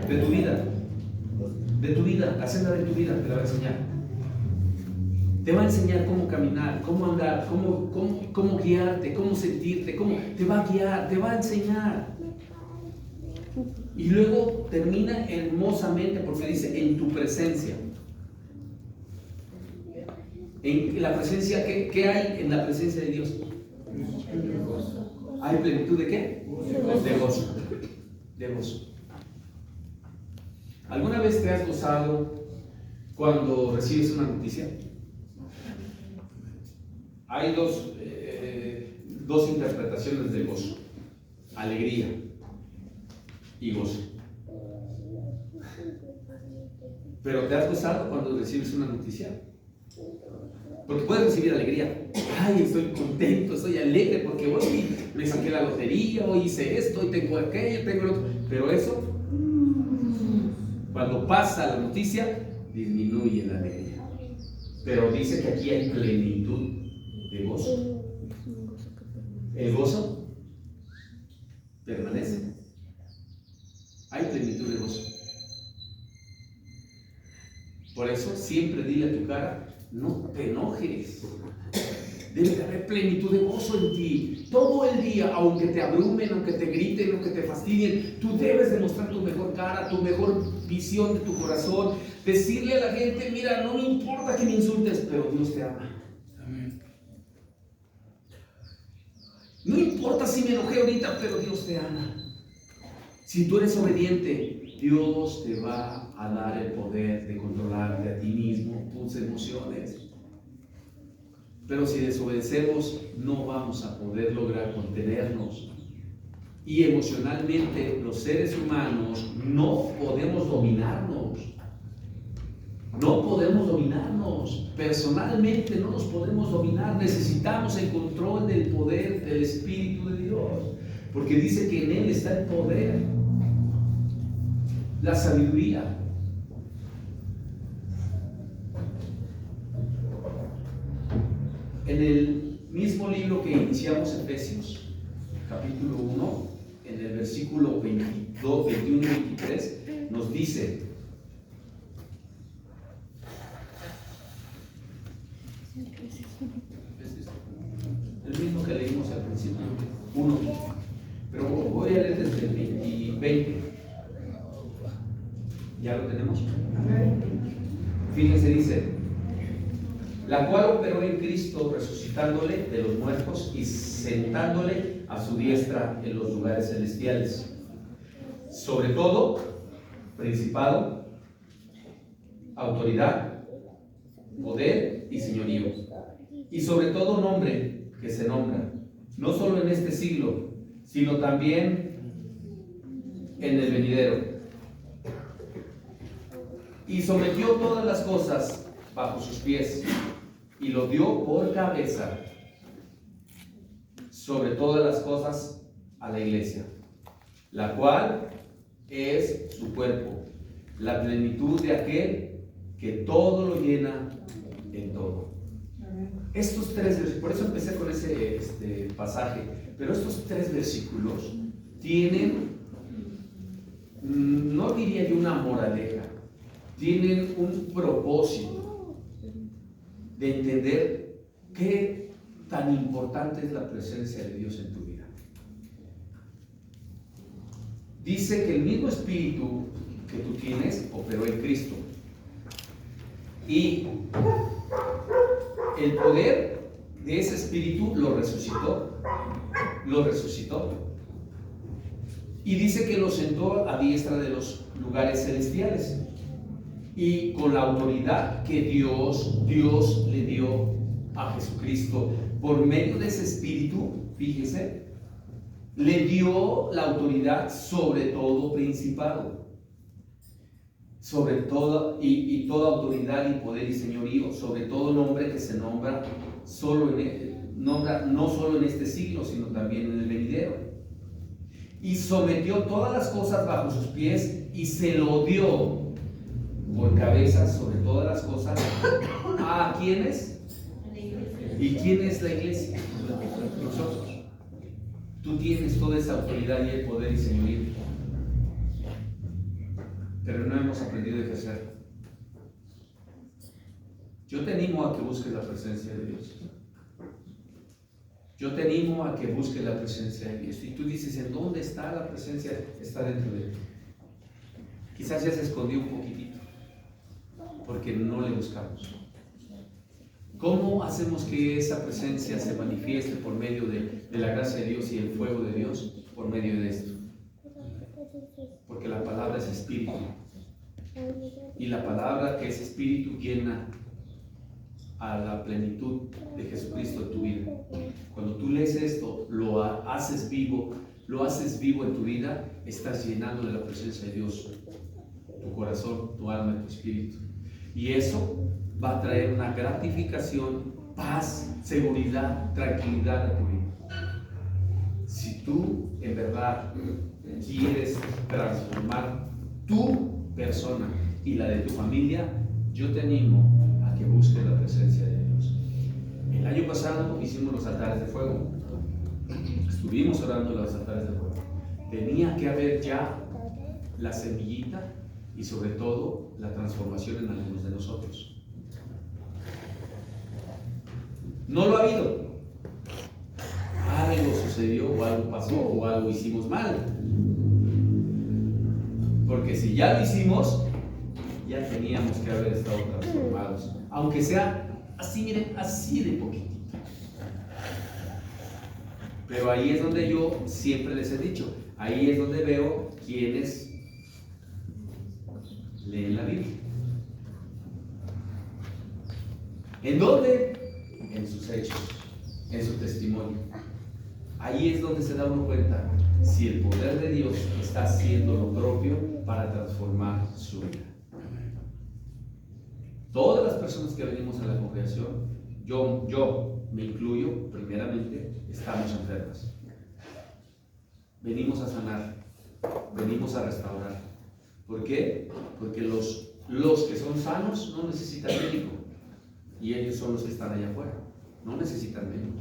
De tu vida. de tu vida, la senda de tu vida te la va a enseñar. Te va a enseñar cómo caminar, cómo andar, cómo guiarte, cómo sentirte, te va a guiar, te va a enseñar. Y luego termina hermosamente porque dice, en tu presencia. En la presencia, ¿qué hay en la presencia de Dios? ¿Hay plenitud de qué? De gozo. De gozo. ¿Alguna vez te has gozado cuando recibes una noticia? Hay dos interpretaciones del gozo: alegría y gozo. ¿Pero te has gozado cuando recibes una noticia? Porque puedes recibir alegría. Ay, estoy contento, estoy alegre porque hoy me saqué la lotería, hoy hice esto, hoy tengo aquello, tengo lo otro. Pero eso, cuando pasa la noticia, disminuye la alegría. Pero dice que aquí hay plenitud de gozo. El gozo permanece. Hay plenitud de gozo. Por eso siempre dile a tu cara, no te enojes. Debe de haber plenitud de gozo en ti. Todo el día, aunque te abrumen, aunque te griten, aunque te fastidien, tú debes demostrar tu mejor cara, tu mejor visión de tu corazón. Decirle a la gente, mira, no me importa que me insultes, pero Dios te ama. Amén. No importa si me enojé ahorita, pero Dios te ama. Si tú eres obediente, Dios te va a dar el poder de controlarte a ti mismo, tus emociones. Pero si desobedecemos, no vamos a poder lograr contenernos. Y emocionalmente, los seres humanos no podemos dominarnos. No podemos dominarnos. Personalmente no nos podemos dominar. Necesitamos el control del poder del Espíritu de Dios. Porque dice que en Él está el poder, la sabiduría. En el mismo libro que iniciamos, Efesios, capítulo 1, en el versículo 22, 21 y 23, nos dice: el mismo que leímos al principio, 1, pero voy a leer desde el 20. ¿Ya lo tenemos? Fíjense, dice: la cual operó en Cristo, resucitándole de los muertos y sentándole a su diestra en los lugares celestiales, sobre todo principado, autoridad, poder y señorío, y sobre todo nombre que se nombra, no solo en este siglo, sino también en el venidero. Y sometió todas las cosas bajo sus pies, y lo dio por cabeza sobre todas las cosas a la iglesia, la cual es su cuerpo, la plenitud de aquel que todo lo llena en todo. Estos tres versículos, por eso empecé con ese pasaje, pero estos tres versículos tienen, no diría yo una moraleja, tienen un propósito de entender qué tan importante es la presencia de Dios en tu vida. Dice que el mismo espíritu que tú tienes operó en Cristo, y el poder de ese espíritu lo resucitó, y dice que lo sentó a diestra de los lugares celestiales. Y con la autoridad que Dios le dio a Jesucristo, por medio de ese espíritu, fíjese, le dio la autoridad sobre todo principado, sobre todo y toda autoridad y poder y señorío, sobre todo nombre que se nombra no solo en este siglo, sino también en el venidero. Y sometió todas las cosas bajo sus pies y se lo dio por cabeza sobre todas las cosas. ¿A quiénes? ¿Y quién es la iglesia? Nosotros. Tú tienes toda esa autoridad y el poder y señorío. pero no hemos aprendido a ejercerla. Yo te animo a que busques la presencia de Dios. Yo te animo a que busques la presencia de Dios. Y tú dices, ¿en dónde está la presencia? Está dentro de ti. Quizás ya se escondió un poquitito, porque no le buscamos. ¿Cómo hacemos que esa presencia se manifieste por medio de la gracia de Dios y el fuego de Dios? Por medio de esto. Porque la palabra es espíritu. Y la palabra que es espíritu llena a la plenitud de Jesucristo en tu vida. Cuando tú lees esto, lo haces vivo en tu vida, estás llenando de la presencia de Dios tu corazón, tu alma y tu espíritu. Y eso va a traer una gratificación, paz, seguridad, tranquilidad a tu vida. Si tú en verdad quieres transformar tu persona y la de tu familia, yo te animo a que busques la presencia de Dios. El año pasado hicimos los altares de fuego. Estuvimos orando en los altares de fuego. Tenía que haber ya la semillita y sobre todo la transformación en algunos de nosotros. No lo ha habido. Algo sucedió o algo pasó o algo hicimos mal. Porque si ya lo hicimos, ya teníamos que haber estado transformados. Aunque sea así, miren, así de poquitito. Pero ahí es donde yo siempre les he dicho, ahí es donde veo quienes leen la Biblia. ¿En dónde? En sus hechos, en su testimonio. Ahí es donde se da uno cuenta si el poder de Dios está haciendo lo propio para transformar su vida. Todas las personas que venimos a la congregación, yo me incluyo, primeramente, estamos enfermas. Venimos a sanar, venimos a restaurar. ¿Por qué? Porque los que son sanos no necesitan médico y ellos son los que están allá afuera, no necesitan médico.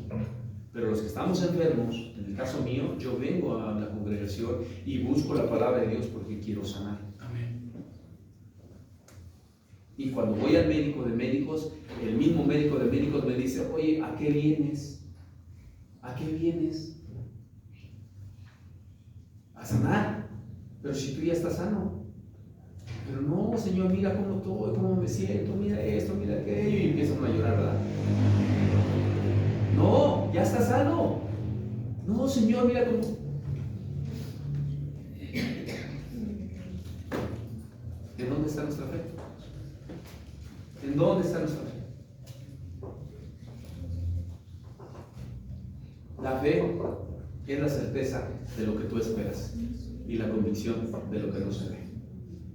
Pero los que estamos enfermos, en el caso mío, yo vengo a la congregación y busco la palabra de Dios porque quiero sanar. Amén. Y cuando voy al médico de médicos, el mismo médico de médicos me dice, oye, ¿a qué vienes? ¿A qué vienes? A sanar. Pero si tú ya estás sano. Pero no, Señor, mira cómo estoy, cómo me siento, mira esto, mira aquello, y empiezan a llorar, ¿verdad? No, ya está sano. No, Señor, mira cómo. ¿En dónde está nuestra fe? ¿En dónde está nuestra fe? La fe es la certeza de lo que tú esperas y la convicción de lo que no se ve.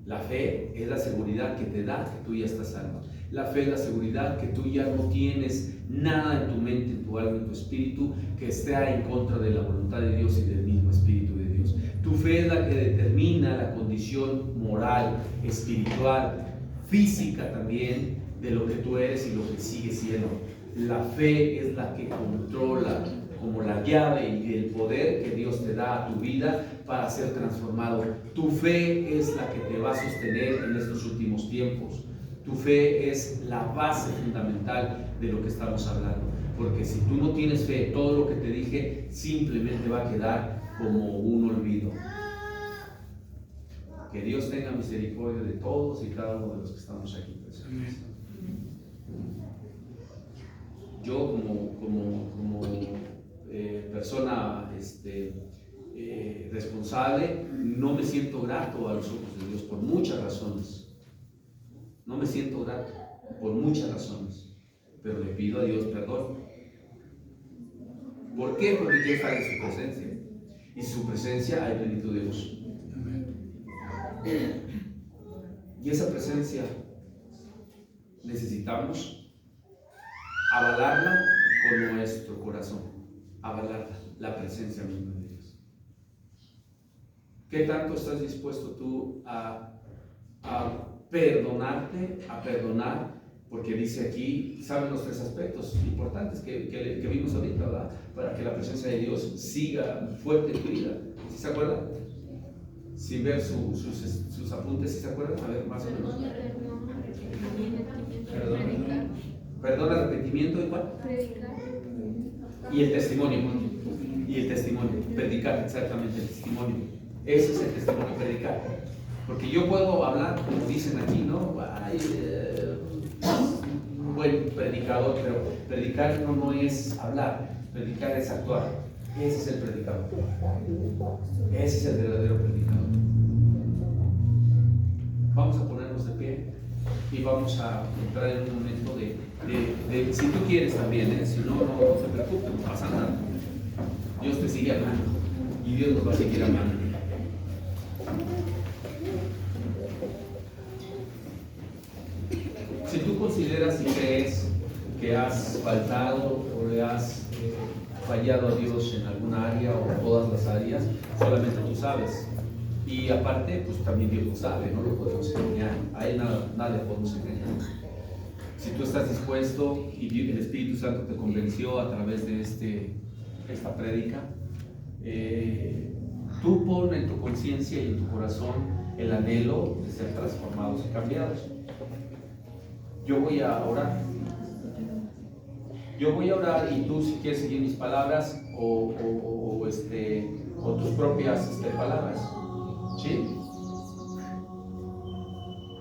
La fe es la seguridad que te da que tú ya estás sano. La fe es la seguridad que tú ya no tienes nada en tu mente, en tu alma, en tu espíritu que esté en contra de la voluntad de Dios y del mismo espíritu de Dios. Tu fe es la que determina la condición moral, espiritual, física también de lo que tú eres y lo que sigues siendo. La fe es la que controla como la llave y el poder que Dios te da a tu vida para ser transformado. Tu fe es la que te va a sostener en estos últimos tiempos. Tu fe es la base fundamental de lo que estamos hablando. Porque si tú no tienes fe, todo lo que te dije simplemente va a quedar como un olvido. Que Dios tenga misericordia de todos y cada uno de los que estamos aquí presentes. Yo como persona responsable, no me siento grato a los ojos de Dios por muchas razones. No me siento grato por muchas razones, pero le pido a Dios perdón. ¿Por qué? Porque quiero estar en su presencia. Y su presencia hay plenitud de gozo. Y esa presencia necesitamos avalarla con nuestro corazón, avalarla, la presencia misma de Dios. ¿Qué tanto estás dispuesto tú a perdonarte, a perdonar? Porque dice aquí, saben los tres aspectos importantes que vimos ahorita, ¿verdad? Para que la presencia de Dios siga fuerte en tu vida. ¿Sí se acuerdan? sin ver sus apuntes, ¿sí se acuerdan? A ver, más o menos. Perdón, arrepentimiento, ¿y cuál? Predicar. Y el testimonio. Y el testimonio. Predicar, exactamente, el testimonio. Ese es el testimonio, predicar. Porque yo puedo hablar, como dicen aquí, ¿no? Ay, buen predicador, pero predicar no es hablar, predicar es actuar. Ese es el predicador. Ese es el verdadero predicador. Vamos a ponernos de pie y vamos a entrar en un momento de si tú quieres también, si no, no se preocupen, no pasa nada. Dios te sigue hablando y Dios nos va a seguir amando. Si tú consideras y crees que has faltado o le has fallado a Dios en alguna área o en todas las áreas, solamente tú sabes. Y aparte, pues también Dios lo sabe, no lo podemos engañar. A Él nada le podemos engañar. Si tú estás dispuesto y el Espíritu Santo te convenció a través de esta prédica, tú pon en tu conciencia y en tu corazón el anhelo de ser transformados y cambiados. Yo voy a orar. Yo voy a orar y tú, si quieres seguir mis palabras o tus propias palabras, ¿sí?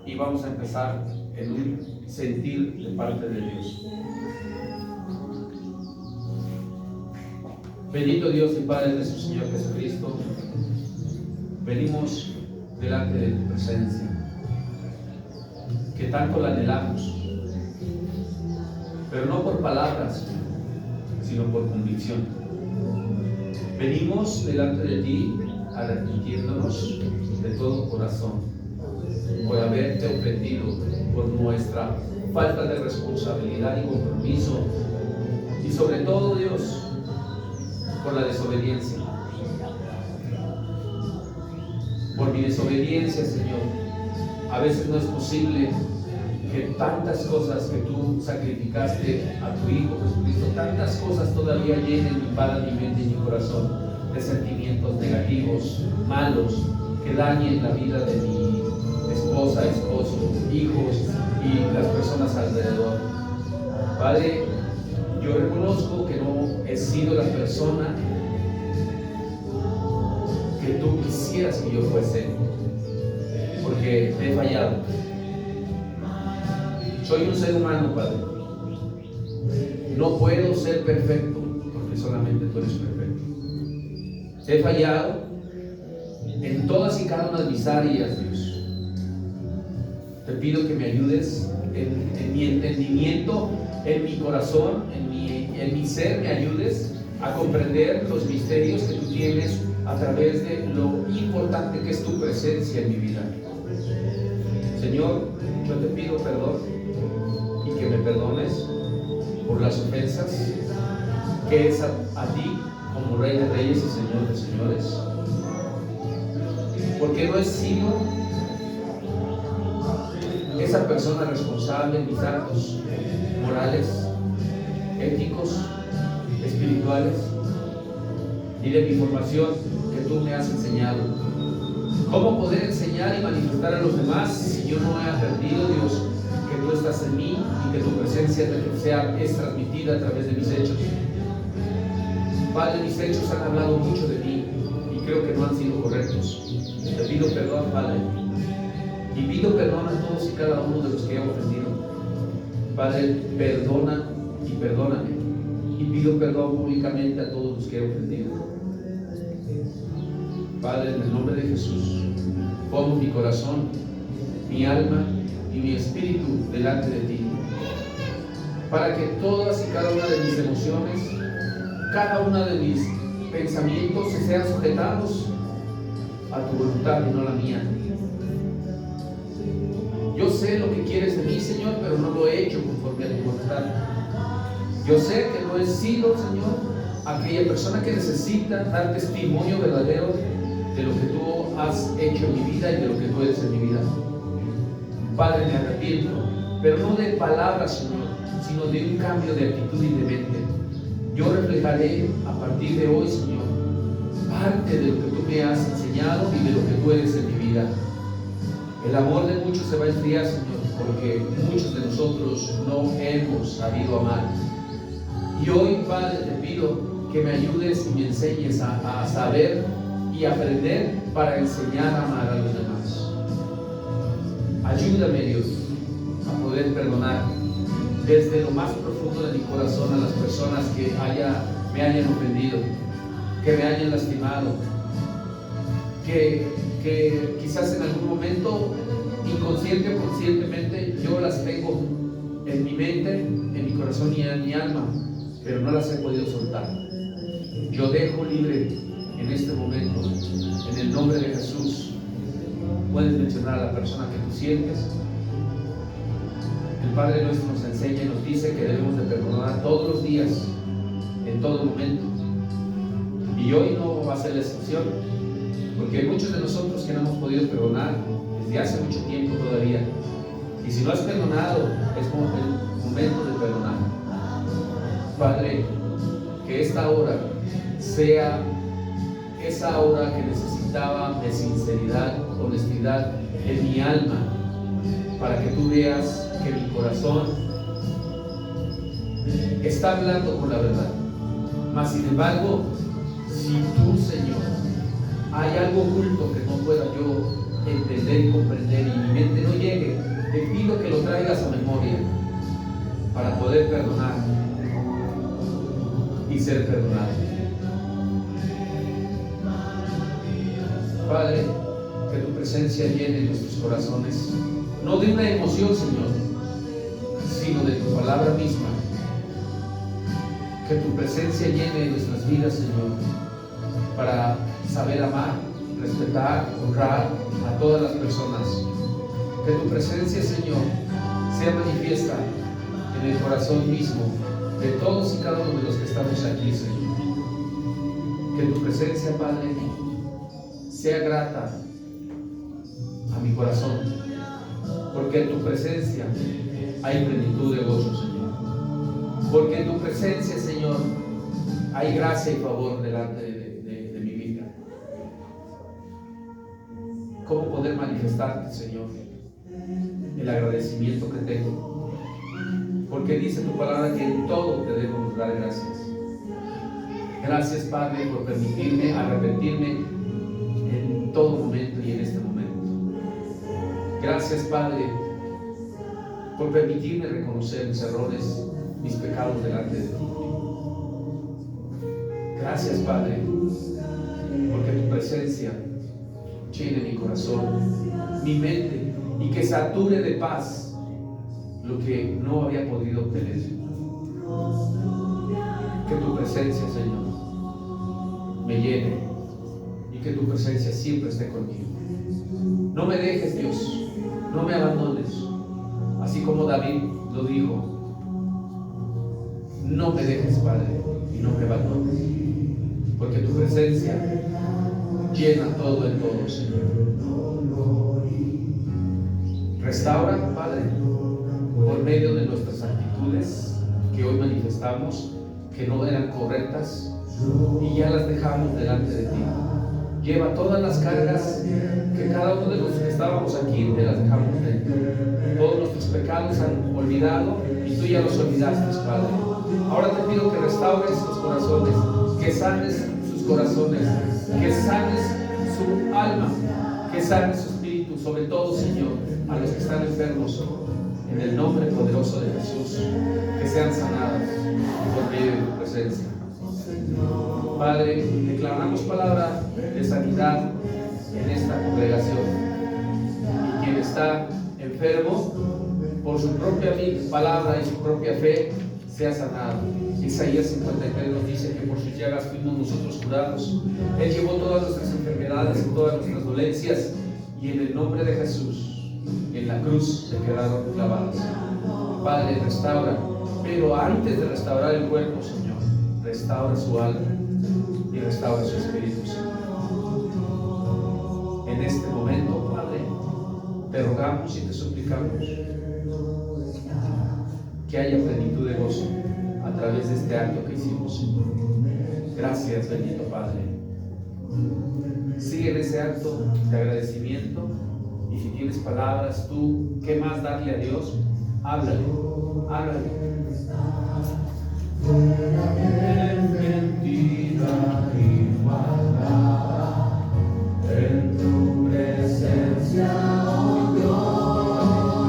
Y vamos a empezar en un sentir de parte de Dios. Bendito Dios y Padre de nuestro Señor Jesucristo, venimos delante de tu presencia, que tanto la anhelamos, pero no por palabras, sino por convicción. Venimos delante de ti arrepintiéndonos de todo corazón por haberte ofendido, por nuestra falta de responsabilidad y compromiso, y sobre todo, Dios, por la desobediencia. Por mi desobediencia, Señor, a veces no es posible que tantas cosas que tú sacrificaste a tu Hijo Jesucristo, tantas cosas todavía llenen mi padre, mi mente y mi corazón de sentimientos negativos, malos, que dañen la vida de mi esposa, esposo, hijos y las personas alrededor. Padre, yo reconozco que no he sido la persona que tú quisieras que yo fuese, porque te he fallado. Soy un ser humano, Padre. No puedo ser perfecto, porque solamente tú eres perfecto. Te he fallado en todas y cada una de mis áreas, Dios. Te pido que me ayudes en mi entendimiento, en mi corazón, en mi ser, me ayudes a comprender los misterios que tú tienes a través de lo importante que es tu presencia en mi vida. Señor, yo te pido perdón y que me perdones por las ofensas que es a ti como Rey de Reyes y Señor de Señores, porque no he sido esa persona responsable en mis actos morales, éticos, espirituales y de mi formación que tú me has enseñado. ¿Cómo poder enseñar y manifestar a los demás si yo no he aprendido, Dios, que tú estás en mí y que tu presencia es transmitida a través de mis hechos? Padre, mis hechos han hablado mucho de mí y creo que no han sido correctos. Te pido perdón, Padre, y pido perdón a todos y cada uno de los que he ofendido. Padre, perdona y perdóname, y pido perdón públicamente a todos los que he ofendido. Padre, en el nombre de Jesús, pongo mi corazón, mi alma y mi espíritu delante de ti, para que todas y cada una de mis emociones, cada una de mis pensamientos se sean sujetados a tu voluntad y no la mía. Yo sé lo que quieres de mí, Señor, pero no lo he hecho conforme a tu voluntad. Yo sé que no he sido, Señor, aquella persona que necesita dar testimonio verdadero de lo que tú has hecho en mi vida y de lo que tú eres en mi vida. Padre, me arrepiento, pero no de palabras, Señor, sino de un cambio de actitud y de mente. Yo reflejaré a partir de hoy, Señor, parte de lo que tú me has enseñado y de lo que tú eres en mi vida. El amor de muchos se va a enfriar, Señor, porque muchos de nosotros no hemos sabido amar. Y hoy, Padre, te pido que me ayudes y me enseñes a saber y aprender para enseñar a amar a los demás. Ayúdame, Dios, a poder perdonar desde lo más profundo de mi corazón a las personas que me hayan ofendido, que me hayan lastimado, que quizás en algún momento, inconsciente o conscientemente, yo las tengo en mi mente, en mi corazón y en mi alma, pero no las he podido soltar. Yo dejo libre en este momento, en el nombre de Jesús. Puedes mencionar a la persona que tú sientes. El Padre nuestro nos enseña y nos dice que debemos de perdonar todos los días, en todo momento. Y hoy no va a ser la excepción, porque hay muchos de nosotros que no hemos podido perdonar desde hace mucho tiempo todavía. Y si no has perdonado, es el momento de perdonar. Padre, que esta hora sea esa hora que necesitaba de sinceridad, honestidad en mi alma, para que tú veas que mi corazón está hablando con la verdad. Mas sin embargo, si tú, Señor, hay algo oculto que no pueda yo entender y comprender y mi mente no llegue, te pido que lo traigas a memoria para poder perdonar y ser perdonado. Padre, que tu presencia llene nuestros corazones, no de una emoción, Señor, sino de tu palabra misma. Que tu presencia llene nuestras vidas, Señor, para saber amar, respetar, honrar a todas las personas. Que tu presencia, Señor, sea manifiesta en el corazón mismo de todos y cada uno de los que estamos aquí, Señor. Que tu presencia, Padre, sea grata a mi corazón, porque en tu presencia hay plenitud de gozo, Señor. Porque en tu presencia, Señor, hay gracia y favor delante de mi vida. ¿Cómo poder manifestarte, Señor, el agradecimiento que tengo? Porque dice tu palabra que en todo te debemos dar gracias. Gracias, Padre, por permitirme arrepentirme en todo momento y en este momento. Gracias, Padre, por permitirme reconocer mis errores, mis pecados delante de ti. Gracias, Padre, porque tu presencia llene mi corazón, mi mente, y que sature de paz lo que no había podido obtener. Que tu presencia, Señor, me llene y que tu presencia siempre esté conmigo. No me dejes, Dios, no me abandones, así como David lo dijo. No me dejes, Padre, y no me abandones, porque tu presencia llena todo en todo, Señor. Restaura, Padre, por medio de nuestras actitudes que hoy manifestamos, que no eran correctas, y ya las dejamos delante de ti. Lleva todas las cargas que cada uno de los que estábamos aquí te las dejamos dentro. Todos nuestros pecados se han olvidado y tú ya los olvidaste, Padre. Ahora te pido que restaures sus corazones, que sanes sus corazones, que sanes su alma, que sanes su espíritu, sobre todo, Señor, a los que están enfermos, en el nombre poderoso de Jesús, que sean sanados por medio de tu presencia. Padre, declaramos palabra de sanidad en esta congregación, y quien está enfermo, por su propia palabra y su propia fe, sea sanado. Isaías 53 nos dice que por sus llagas fuimos nosotros curados. Él llevó todas nuestras enfermedades y todas nuestras dolencias, y en el nombre de Jesús, en la cruz se quedaron clavadas. Padre, restaura, pero antes de restaurar el cuerpo, Señor, restaura su alma y restaura su espíritu, Señor. En este momento, Padre, te rogamos y te suplicamos que haya plenitud de gozo a través de este acto que hicimos, Señor. Gracias, bendito Padre. sigue en ese acto de agradecimiento. Y si tienes palabras, tú, ¿qué más darle a Dios? Háblale, háblale. Mentira y maldad.